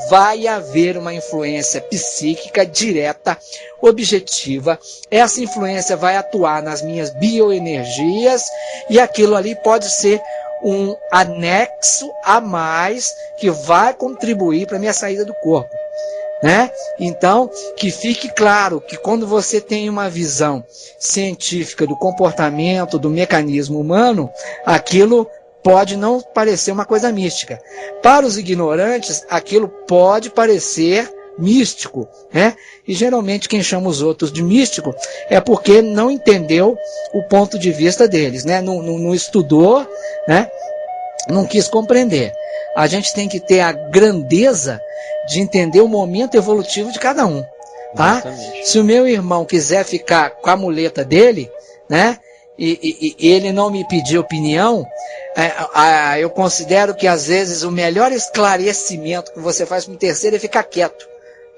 [SPEAKER 6] vai haver uma influência psíquica direta, objetiva. Essa influência vai atuar nas minhas bioenergias e aquilo ali pode ser um anexo a mais que vai contribuir para a minha saída do corpo, né? Então, que fique claro que quando você tem uma visão científica do comportamento, do mecanismo humano, aquilo pode não parecer uma coisa mística. Para os ignorantes, aquilo pode parecer místico, né? E geralmente quem chama os outros de místico é porque não entendeu o ponto de vista deles, né? Não estudou, né? Não quis compreender. A gente tem que ter a grandeza de entender o momento evolutivo de cada um, tá? Se o meu irmão quiser ficar com a muleta dele, né? E ele não me pedir opinião, eu considero que às vezes o melhor esclarecimento que você faz para um terceiro é ficar quieto.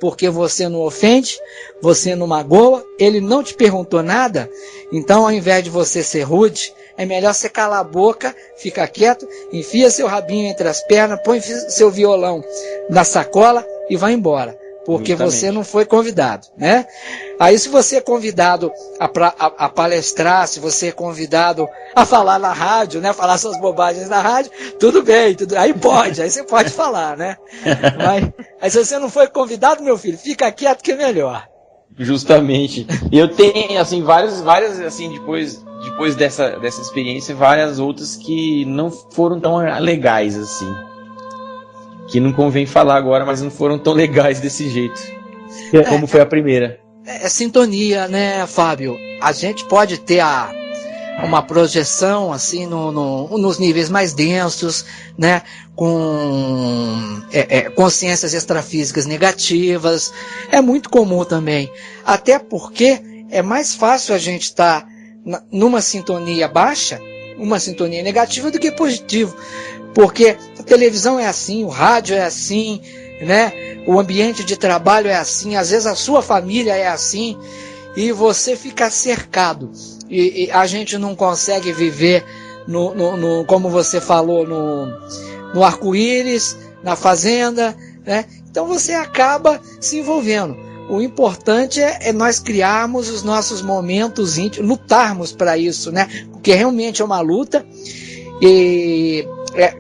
[SPEAKER 6] Porque você não ofende, você não magoa, ele não te perguntou nada, então ao invés de você ser rude, é melhor você calar a boca, ficar quieto, enfia seu rabinho entre as pernas, põe seu violão na sacola e vai embora. Porque você não foi convidado, né? Aí se você é convidado a palestrar, se você é convidado a falar na rádio, né? Falar suas bobagens na rádio, tudo bem, aí pode, aí você pode falar, né? Mas aí se você não foi convidado, meu filho, fica quieto que é melhor.
[SPEAKER 2] Justamente. E eu tenho, assim, várias, assim, depois dessa experiência, várias outras que não foram tão legais, assim. Que não convém falar agora, mas não foram tão legais desse jeito, como foi a primeira.
[SPEAKER 6] É sintonia, né, Fábio? A gente pode ter uma projeção assim nos níveis mais densos, né, com consciências extrafísicas negativas. É muito comum também, até porque é mais fácil a gente estar numa sintonia baixa, uma sintonia negativa, do que positivo. Porque a televisão é assim, o rádio é assim, né? O ambiente de trabalho é assim, às vezes a sua família é assim, e você fica cercado. E a gente não consegue viver, como você falou, no arco-íris, na fazenda, né? Então você acaba se envolvendo. O importante é nós criarmos os nossos momentos íntimos, lutarmos para isso, né? Porque realmente é uma luta. E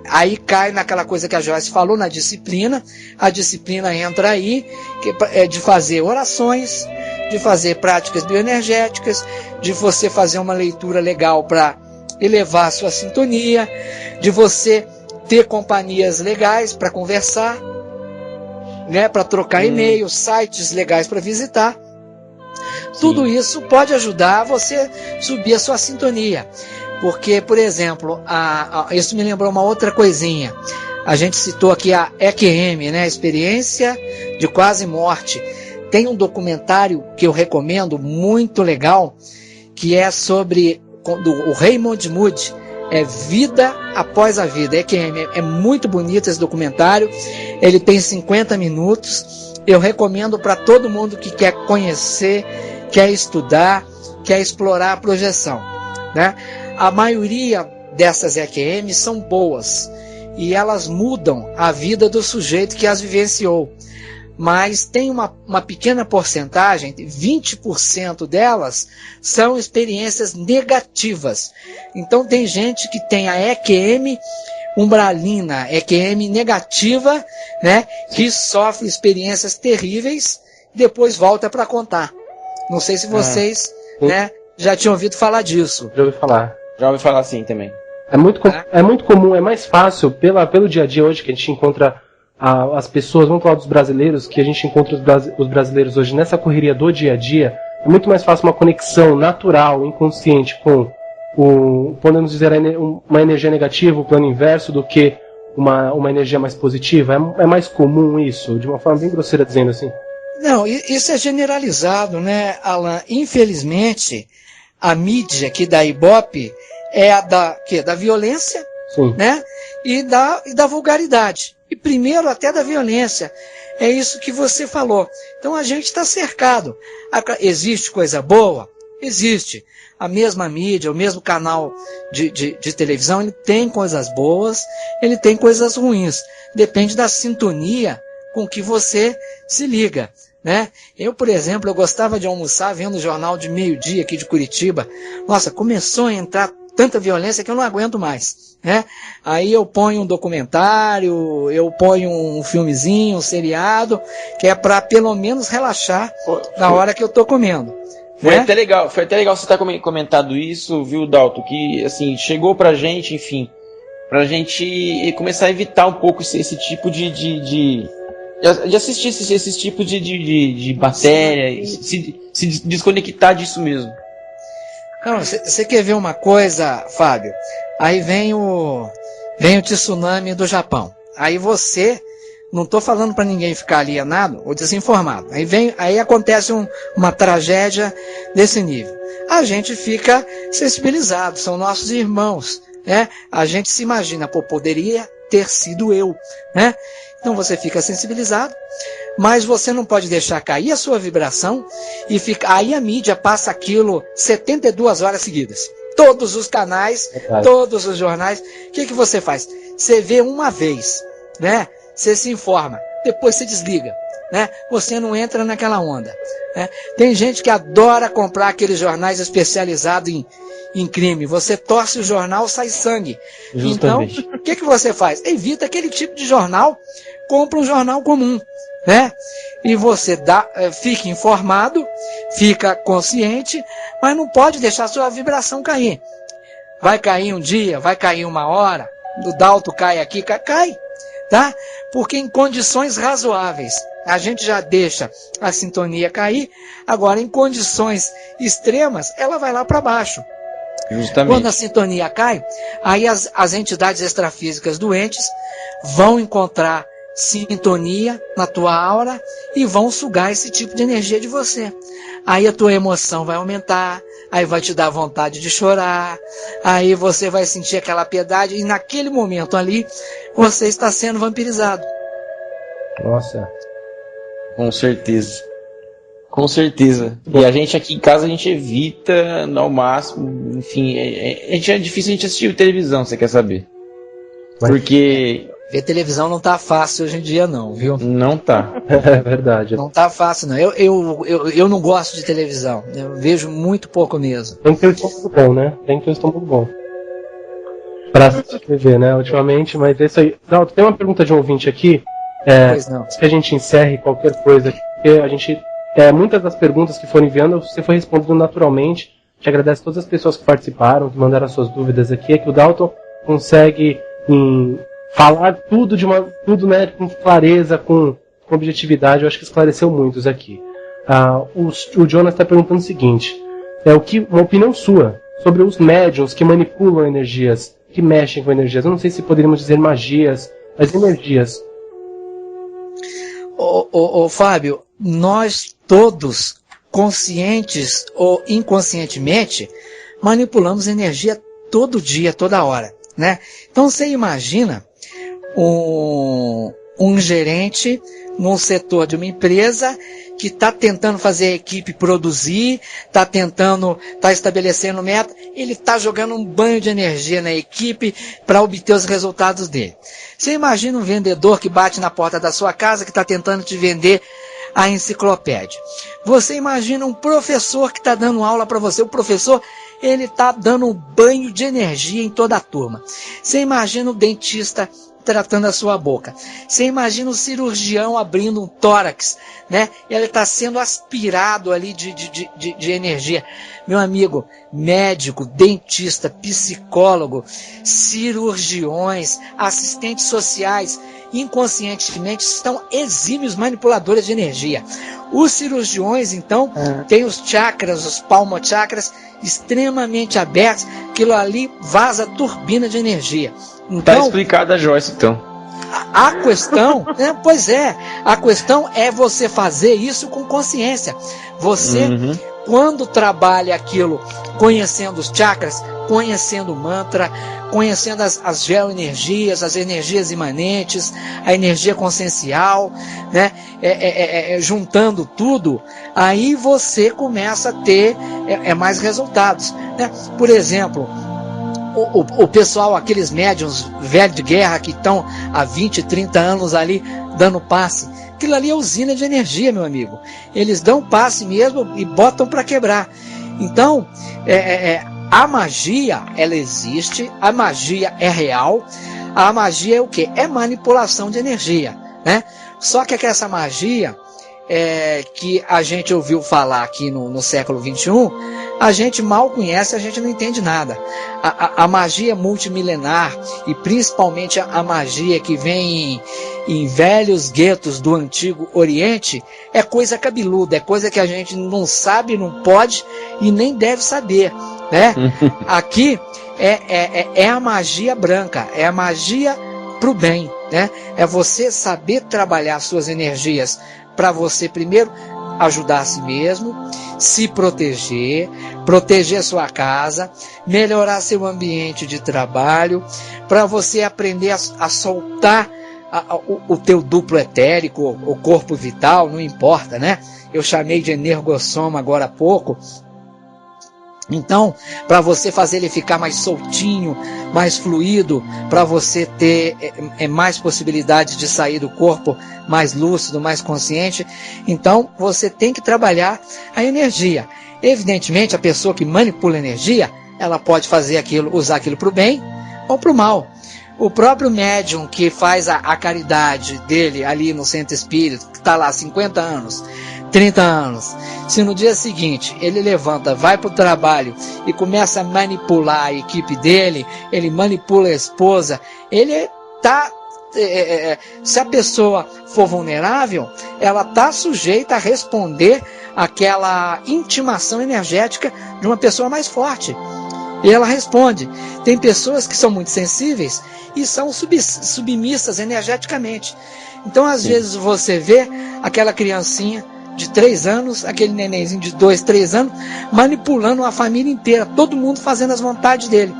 [SPEAKER 6] aí cai naquela coisa que a Joyce falou, na disciplina. A disciplina entra aí, que é de fazer orações, de fazer práticas bioenergéticas, de você fazer uma leitura legal para elevar a sua sintonia, de você ter companhias legais para conversar, né, para trocar e-mails, sites legais para visitar. Sim. Tudo isso pode ajudar você a subir a sua sintonia. Porque, por exemplo, isso me lembrou uma outra coisinha. A gente citou aqui a EQM, né, Experiência de Quase Morte. Tem um documentário que eu recomendo, muito legal, que é sobre o Raymond Moody, Vida Após a Vida. É muito bonito esse documentário, ele tem 50 minutos, eu recomendo para todo mundo que quer conhecer, quer estudar, quer explorar a projeção, né? A maioria dessas EQM são boas, e elas mudam a vida do sujeito que as vivenciou. Mas tem uma pequena porcentagem, 20% delas, são experiências negativas. Então tem gente que tem a EQM umbralina, EQM negativa, né, que sofre experiências terríveis e depois volta para contar. Não sei se vocês né, já tinham ouvido falar disso.
[SPEAKER 4] Já ouvi falar.
[SPEAKER 2] Já ouvi falar assim também.
[SPEAKER 4] É muito comum, é mais fácil, pelo dia a dia hoje que a gente encontra as pessoas, vamos falar dos brasileiros, que a gente encontra os brasileiros hoje nessa correria do dia a dia, é muito mais fácil uma conexão natural, inconsciente com podemos dizer, uma energia negativa, o plano inverso, do que uma energia mais positiva. É mais comum isso, de uma forma bem grosseira dizendo assim.
[SPEAKER 6] Não, isso é generalizado, né, Alan? Infelizmente, a mídia aqui da Ibope é a da violência, sim, né, e da vulgaridade. E primeiro até da violência. É isso que você falou. Então a gente está cercado. Existe coisa boa? Existe. A mesma mídia, o mesmo canal de televisão, ele tem coisas boas, ele tem coisas ruins. Depende da sintonia com que você se liga, né? Eu, por exemplo, eu gostava de almoçar vendo o jornal de meio-dia aqui de Curitiba. Nossa, começou a entrar tanta violência que eu não aguento mais, né? Aí eu ponho um documentário, eu ponho um filmezinho, um seriado, que é para pelo menos relaxar na hora que eu tô comendo.
[SPEAKER 2] Foi até legal você ter comentado isso, viu, Dalton, que assim, chegou pra gente, enfim, pra gente começar a evitar um pouco esse tipo de assistir esse tipo de matéria, se desconectar disso mesmo.
[SPEAKER 6] Não, você quer ver uma coisa, Fábio? Aí vem o tsunami do Japão. Aí você, não estou falando para ninguém ficar alienado ou desinformado. Aí acontece uma tragédia desse nível. A gente fica sensibilizado, são nossos irmãos, né? A gente se imagina, poderia ter sido eu, né? Então você fica sensibilizado, mas você não pode deixar cair a sua vibração e aí a mídia passa aquilo 72 horas seguidas. Todos os canais, todos os jornais. O que você faz? Você vê uma vez, né? Você se informa, depois você desliga, né? Você não entra naquela onda, né? Tem gente que adora comprar aqueles jornais especializados em crime. Você torce o jornal, sai sangue. Justamente. Então, o que você faz? Evita aquele tipo de jornal, compra um jornal comum, né? E você fica informado, fica consciente, mas não pode deixar a sua vibração cair. Vai cair um dia, vai cair uma hora, o Dalton cai aqui, cai, tá? Porque em condições razoáveis, a gente já deixa a sintonia cair, agora em condições extremas, ela vai lá para baixo. Justamente. Quando a sintonia cai, aí as entidades extrafísicas doentes vão encontrar sintonia na tua aura e vão sugar esse tipo de energia de você. Aí a tua emoção vai aumentar, aí vai te dar vontade de chorar, aí você vai sentir aquela piedade, e naquele momento ali, você está sendo vampirizado.
[SPEAKER 4] Nossa.
[SPEAKER 2] Com certeza. Com certeza. E a gente aqui em casa, a gente evita ao máximo, enfim, é difícil a gente assistir televisão, você quer saber? Porque...
[SPEAKER 6] Ver televisão não tá fácil hoje em dia não, viu?
[SPEAKER 2] Não tá.
[SPEAKER 4] É verdade.
[SPEAKER 6] Não tá fácil não. Eu não gosto de televisão. Eu vejo muito pouco mesmo.
[SPEAKER 4] Tem que ter um estômago bom, né? Tem que ter um estômago bom. Pra assistir TV, né? Ultimamente, mas é isso aí. Não, tem uma pergunta de um ouvinte aqui.
[SPEAKER 6] Pois não.
[SPEAKER 4] Se a gente encerre qualquer coisa, porque a gente... muitas das perguntas que foram enviando, você foi respondendo naturalmente. Te agradeço a todas as pessoas que participaram, que mandaram as suas dúvidas aqui. É que o Dalton consegue falar tudo né, com clareza, com objetividade. Eu acho que esclareceu muitos aqui. O Jonas está perguntando o seguinte: uma opinião sua sobre os médiums que manipulam energias, que mexem com energias. Eu não sei se poderíamos dizer magias, mas energias.
[SPEAKER 6] Fábio, nós todos, conscientes ou inconscientemente, manipulamos energia todo dia, toda hora, né? Então você imagina um gerente num setor de uma empresa que está tentando fazer a equipe produzir, está estabelecendo meta, ele está jogando um banho de energia na equipe para obter os resultados dele. Você imagina um vendedor que bate na porta da sua casa, que está tentando te vender a enciclopédia. Você imagina um professor que está dando aula para você. O professor, ele está dando um banho de energia em toda a turma. Você imagina o dentista tratando a sua boca. Você imagina o cirurgião abrindo um tórax, né? E ele está sendo aspirado ali de energia. Meu amigo, médico, dentista, psicólogo, cirurgiões, assistentes sociais, inconscientemente estão exímios manipuladores de energia. Os cirurgiões, então, têm os chakras, os palmochakras extremamente abertos, aquilo ali vaza turbina de energia. Então,
[SPEAKER 2] tá explicada a Joyce, então.
[SPEAKER 6] A questão, a questão é você fazer isso com consciência. Você, quando trabalha aquilo, conhecendo os chakras, conhecendo o mantra, conhecendo as geoenergias, as energias imanentes, a energia consciencial, né? Juntando tudo, aí você começa a ter mais resultados, né? Por exemplo, o pessoal, aqueles médiuns velhos de guerra que estão há 20, 30 anos ali dando passe, aquilo ali é usina de energia, meu amigo. Eles dão passe mesmo e botam para quebrar. Então, a magia, ela existe, a magia é real, a magia é o quê? É manipulação de energia, né? Só que essa magia que a gente ouviu falar aqui no século XXI, a gente mal conhece, a gente não entende nada. A magia multimilenar, e principalmente a magia que vem em velhos guetos do Antigo Oriente, é coisa cabeluda, é coisa que a gente não sabe, não pode e nem deve saber, né? Aqui é a magia branca, é a magia pro bem, né? É você saber trabalhar suas energias para você primeiro ajudar a si mesmo, se proteger, proteger a sua casa, melhorar seu ambiente de trabalho, para você aprender a soltar o teu duplo etérico, o corpo vital, não importa, né? Eu chamei de energossoma agora há pouco. Então, para você fazer ele ficar mais soltinho, mais fluido, para você ter mais possibilidade de sair do corpo mais lúcido, mais consciente, então você tem que trabalhar a energia. Evidentemente, a pessoa que manipula energia, ela pode fazer aquilo, usar aquilo para o bem ou para o mal. O próprio médium que faz a caridade dele ali no centro espírita, que está lá há 50 anos, 30 anos, se no dia seguinte ele levanta, vai para o trabalho e começa a manipular a equipe dele, ele manipula a esposa, ele está... se a pessoa for vulnerável, ela está sujeita a responder àquela intimação energética de uma pessoa mais forte. E ela responde. Tem pessoas que são muito sensíveis e são submissas energeticamente. Então, às vezes, você vê aquela criancinha de 3 anos, aquele nenenzinho de 2, 3 anos, manipulando uma família inteira, todo mundo fazendo as vontades dele.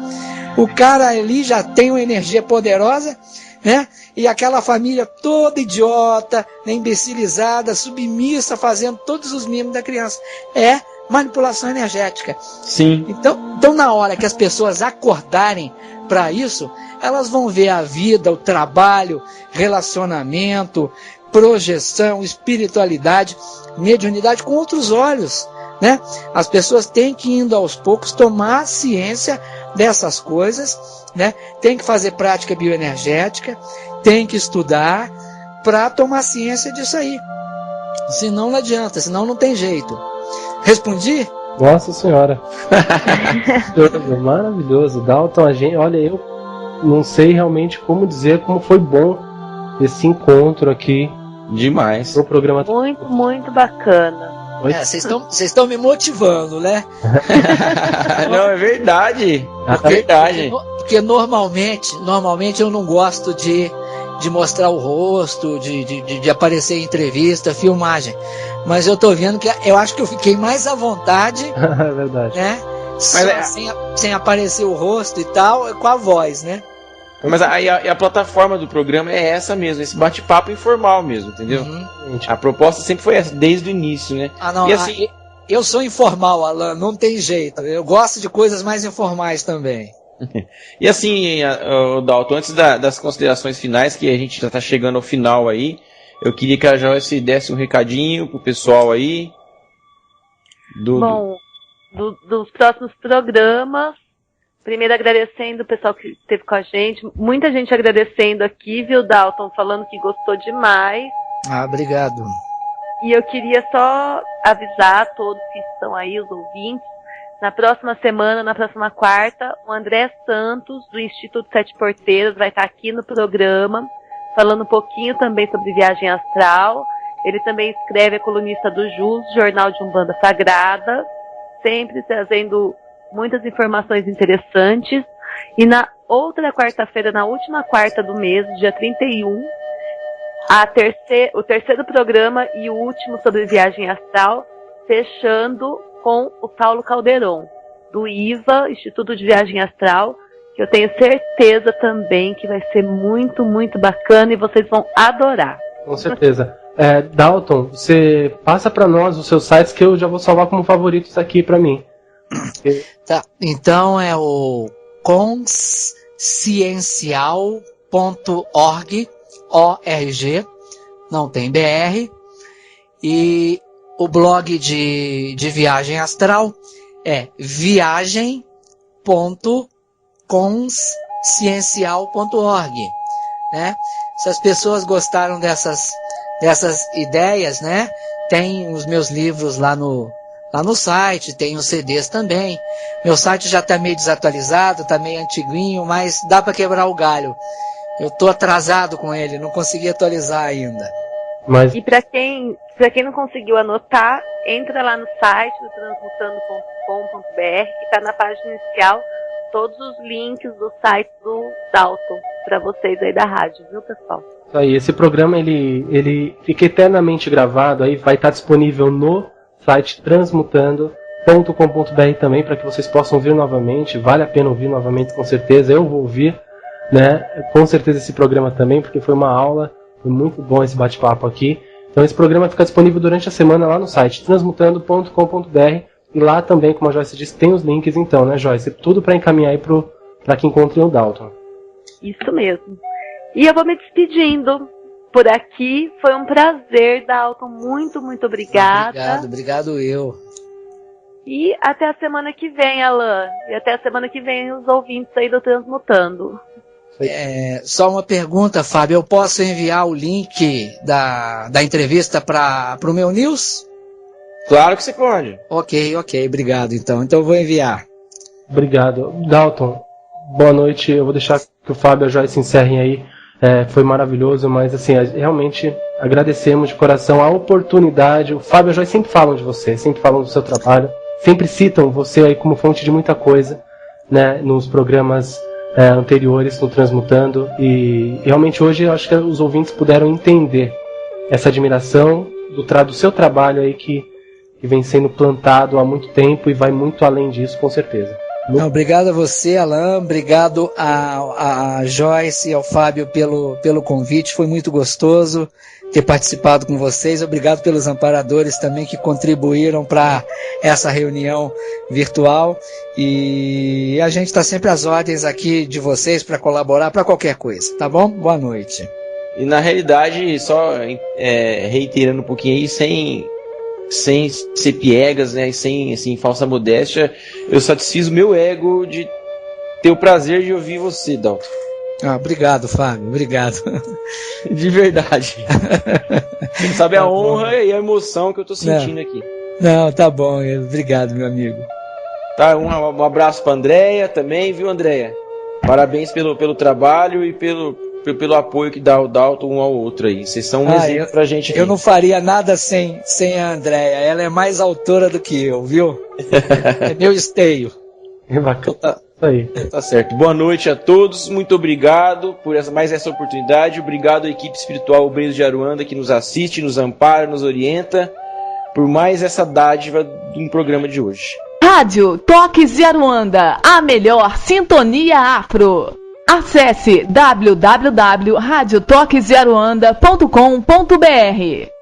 [SPEAKER 6] O cara ali já tem uma energia poderosa, né? E aquela família toda idiota, né, imbecilizada, submissa, fazendo todos os mimos da criança. É manipulação energética.
[SPEAKER 2] Sim.
[SPEAKER 6] Então na hora que as pessoas acordarem para isso, elas vão ver a vida, o trabalho, relacionamento, projeção, espiritualidade, mediunidade com outros olhos, né? As pessoas têm que, indo aos poucos, tomar ciência dessas coisas, né? Tem que fazer prática bioenergética, tem que estudar para tomar ciência disso aí. Senão não adianta, senão não tem jeito. Respondi?
[SPEAKER 4] Nossa Senhora. Maravilhoso. Dalton, olha, eu não sei realmente como dizer como foi bom esse encontro aqui.
[SPEAKER 2] Demais.
[SPEAKER 4] No programa.
[SPEAKER 3] Muito, muito bacana.
[SPEAKER 6] Vocês estão me motivando, né?
[SPEAKER 2] Não, é verdade. É verdade.
[SPEAKER 6] Porque normalmente eu não gosto de mostrar o rosto, de aparecer em entrevista, filmagem. Mas eu tô vendo que eu acho que eu fiquei mais à vontade.
[SPEAKER 4] É verdade.
[SPEAKER 6] Né? Sem aparecer o rosto e tal, com a voz, né?
[SPEAKER 2] Mas a plataforma do programa é essa mesmo, esse bate-papo informal mesmo, entendeu?
[SPEAKER 6] Uhum.
[SPEAKER 2] A proposta sempre foi essa, desde o início, né?
[SPEAKER 6] Não,
[SPEAKER 2] e assim,
[SPEAKER 6] eu sou informal, Alan, não tem jeito. Eu gosto de coisas mais informais também.
[SPEAKER 2] E assim, Dalton, antes das considerações finais, que a gente já está chegando ao final aí, eu queria que a Joyce desse um recadinho pro pessoal aí.
[SPEAKER 3] Bom, dos próximos programas, primeiro agradecendo o pessoal que esteve com a gente, muita gente agradecendo aqui, viu, Dalton, falando que gostou demais.
[SPEAKER 6] Obrigado.
[SPEAKER 3] E eu queria só avisar a todos que estão aí, os ouvintes, na próxima semana, na próxima quarta, o André Santos, do Instituto Sete Porteiras, vai estar aqui no programa, falando um pouquinho também sobre viagem astral. Ele também escreve, é colunista do JUS, Jornal de Umbanda Sagrada, sempre trazendo muitas informações interessantes. E na outra quarta-feira, na última quarta do mês, dia 31, o terceiro programa e o último sobre viagem astral, fechando com o Paulo Calderon, do IVA, Instituto de Viagem Astral, que eu tenho certeza também que vai ser muito, muito bacana e vocês vão adorar.
[SPEAKER 4] Com certeza. Dalton, você passa para nós os seus sites que eu já vou salvar como favoritos aqui para mim.
[SPEAKER 6] Tá, então é o consciencial.org, ORG, não tem BR, e o blog de viagem astral é viagem.consciencial.org, né? Se as pessoas gostaram dessas ideias, né? Tem os meus livros lá no site, tem os CDs também. Meu site já está meio desatualizado, está meio antiguinho, mas dá para quebrar o galho. Eu estou atrasado com ele, não consegui atualizar ainda.
[SPEAKER 3] E para quem não conseguiu anotar, entra lá no site do transmutando.com.br, que está na página inicial todos os links do site do Dalton para vocês aí da rádio, viu, pessoal?
[SPEAKER 4] Isso aí, esse programa ele fica eternamente gravado, aí vai estar disponível no site transmutando.com.br também, para que vocês possam ouvir novamente. Vale a pena ouvir novamente, com certeza. Eu vou ouvir, né? Com certeza esse programa também, porque foi uma aula. Foi muito bom esse bate-papo aqui. Então esse programa fica disponível durante a semana lá no site transmutando.com.br, e lá também, como a Joyce disse, tem os links então, né, Joyce? Tudo para encaminhar aí para que encontrem o Dalton.
[SPEAKER 3] Isso mesmo. E eu vou me despedindo por aqui. Foi um prazer, Dalton. Muito, muito obrigada.
[SPEAKER 6] Obrigado eu.
[SPEAKER 3] E até a semana que vem, Alan. E até a semana que vem os ouvintes aí do Transmutando.
[SPEAKER 6] Só uma pergunta, Fábio. Eu posso enviar o link da entrevista para o meu news?
[SPEAKER 2] Claro que você pode.
[SPEAKER 6] Ok, obrigado então. Então eu vou enviar.
[SPEAKER 4] Obrigado. Dalton, boa noite. Eu vou deixar que o Fábio e a Joyce encerrem aí. Foi maravilhoso, mas assim, realmente agradecemos de coração a oportunidade. O Fábio e a Joyce sempre falam de você, sempre falam do seu trabalho, sempre citam você aí como fonte de muita coisa, né, nos programas anteriores, no Transmutando, e realmente hoje eu acho que os ouvintes puderam entender essa admiração do seu trabalho aí que vem sendo plantado há muito tempo e vai muito além disso, com certeza.
[SPEAKER 6] Não, obrigado a você, Alain, obrigado a Joyce e ao Fábio pelo convite, foi muito gostoso ter participado com vocês, obrigado pelos amparadores também que contribuíram para essa reunião virtual, e a gente está sempre às ordens aqui de vocês para colaborar para qualquer coisa, tá bom? Boa noite.
[SPEAKER 2] E na realidade, só reiterando um pouquinho aí, sem ser piegas, né, e sem assim, falsa modéstia, eu satisfiz o meu ego de ter o prazer de ouvir você, Dalton.
[SPEAKER 6] Obrigado, Fábio, obrigado.
[SPEAKER 2] De verdade. Você sabe a honra e a emoção que eu tô sentindo aqui.
[SPEAKER 6] Não, tá bom, obrigado, meu amigo.
[SPEAKER 2] Tá, um abraço pra Andréia também, viu, Andréia? Parabéns pelo trabalho e pelo apoio que dá o Dalton um ao outro aí. Vocês são um exemplo pra gente aqui.
[SPEAKER 6] Eu não faria nada sem a Andréia. Ela é mais autora do que eu, viu? É meu esteio.
[SPEAKER 4] É bacana.
[SPEAKER 2] Tá,
[SPEAKER 4] aí.
[SPEAKER 2] Tá certo. Boa noite a todos. Muito obrigado por mais essa oportunidade. Obrigado à equipe espiritual Obreiros de Aruanda que nos assiste, nos ampara, nos orienta. Por mais essa dádiva do programa de hoje.
[SPEAKER 1] Rádio Toques de Aruanda, a melhor sintonia afro. Acesse www.radiotoquesdearuanda.com.br.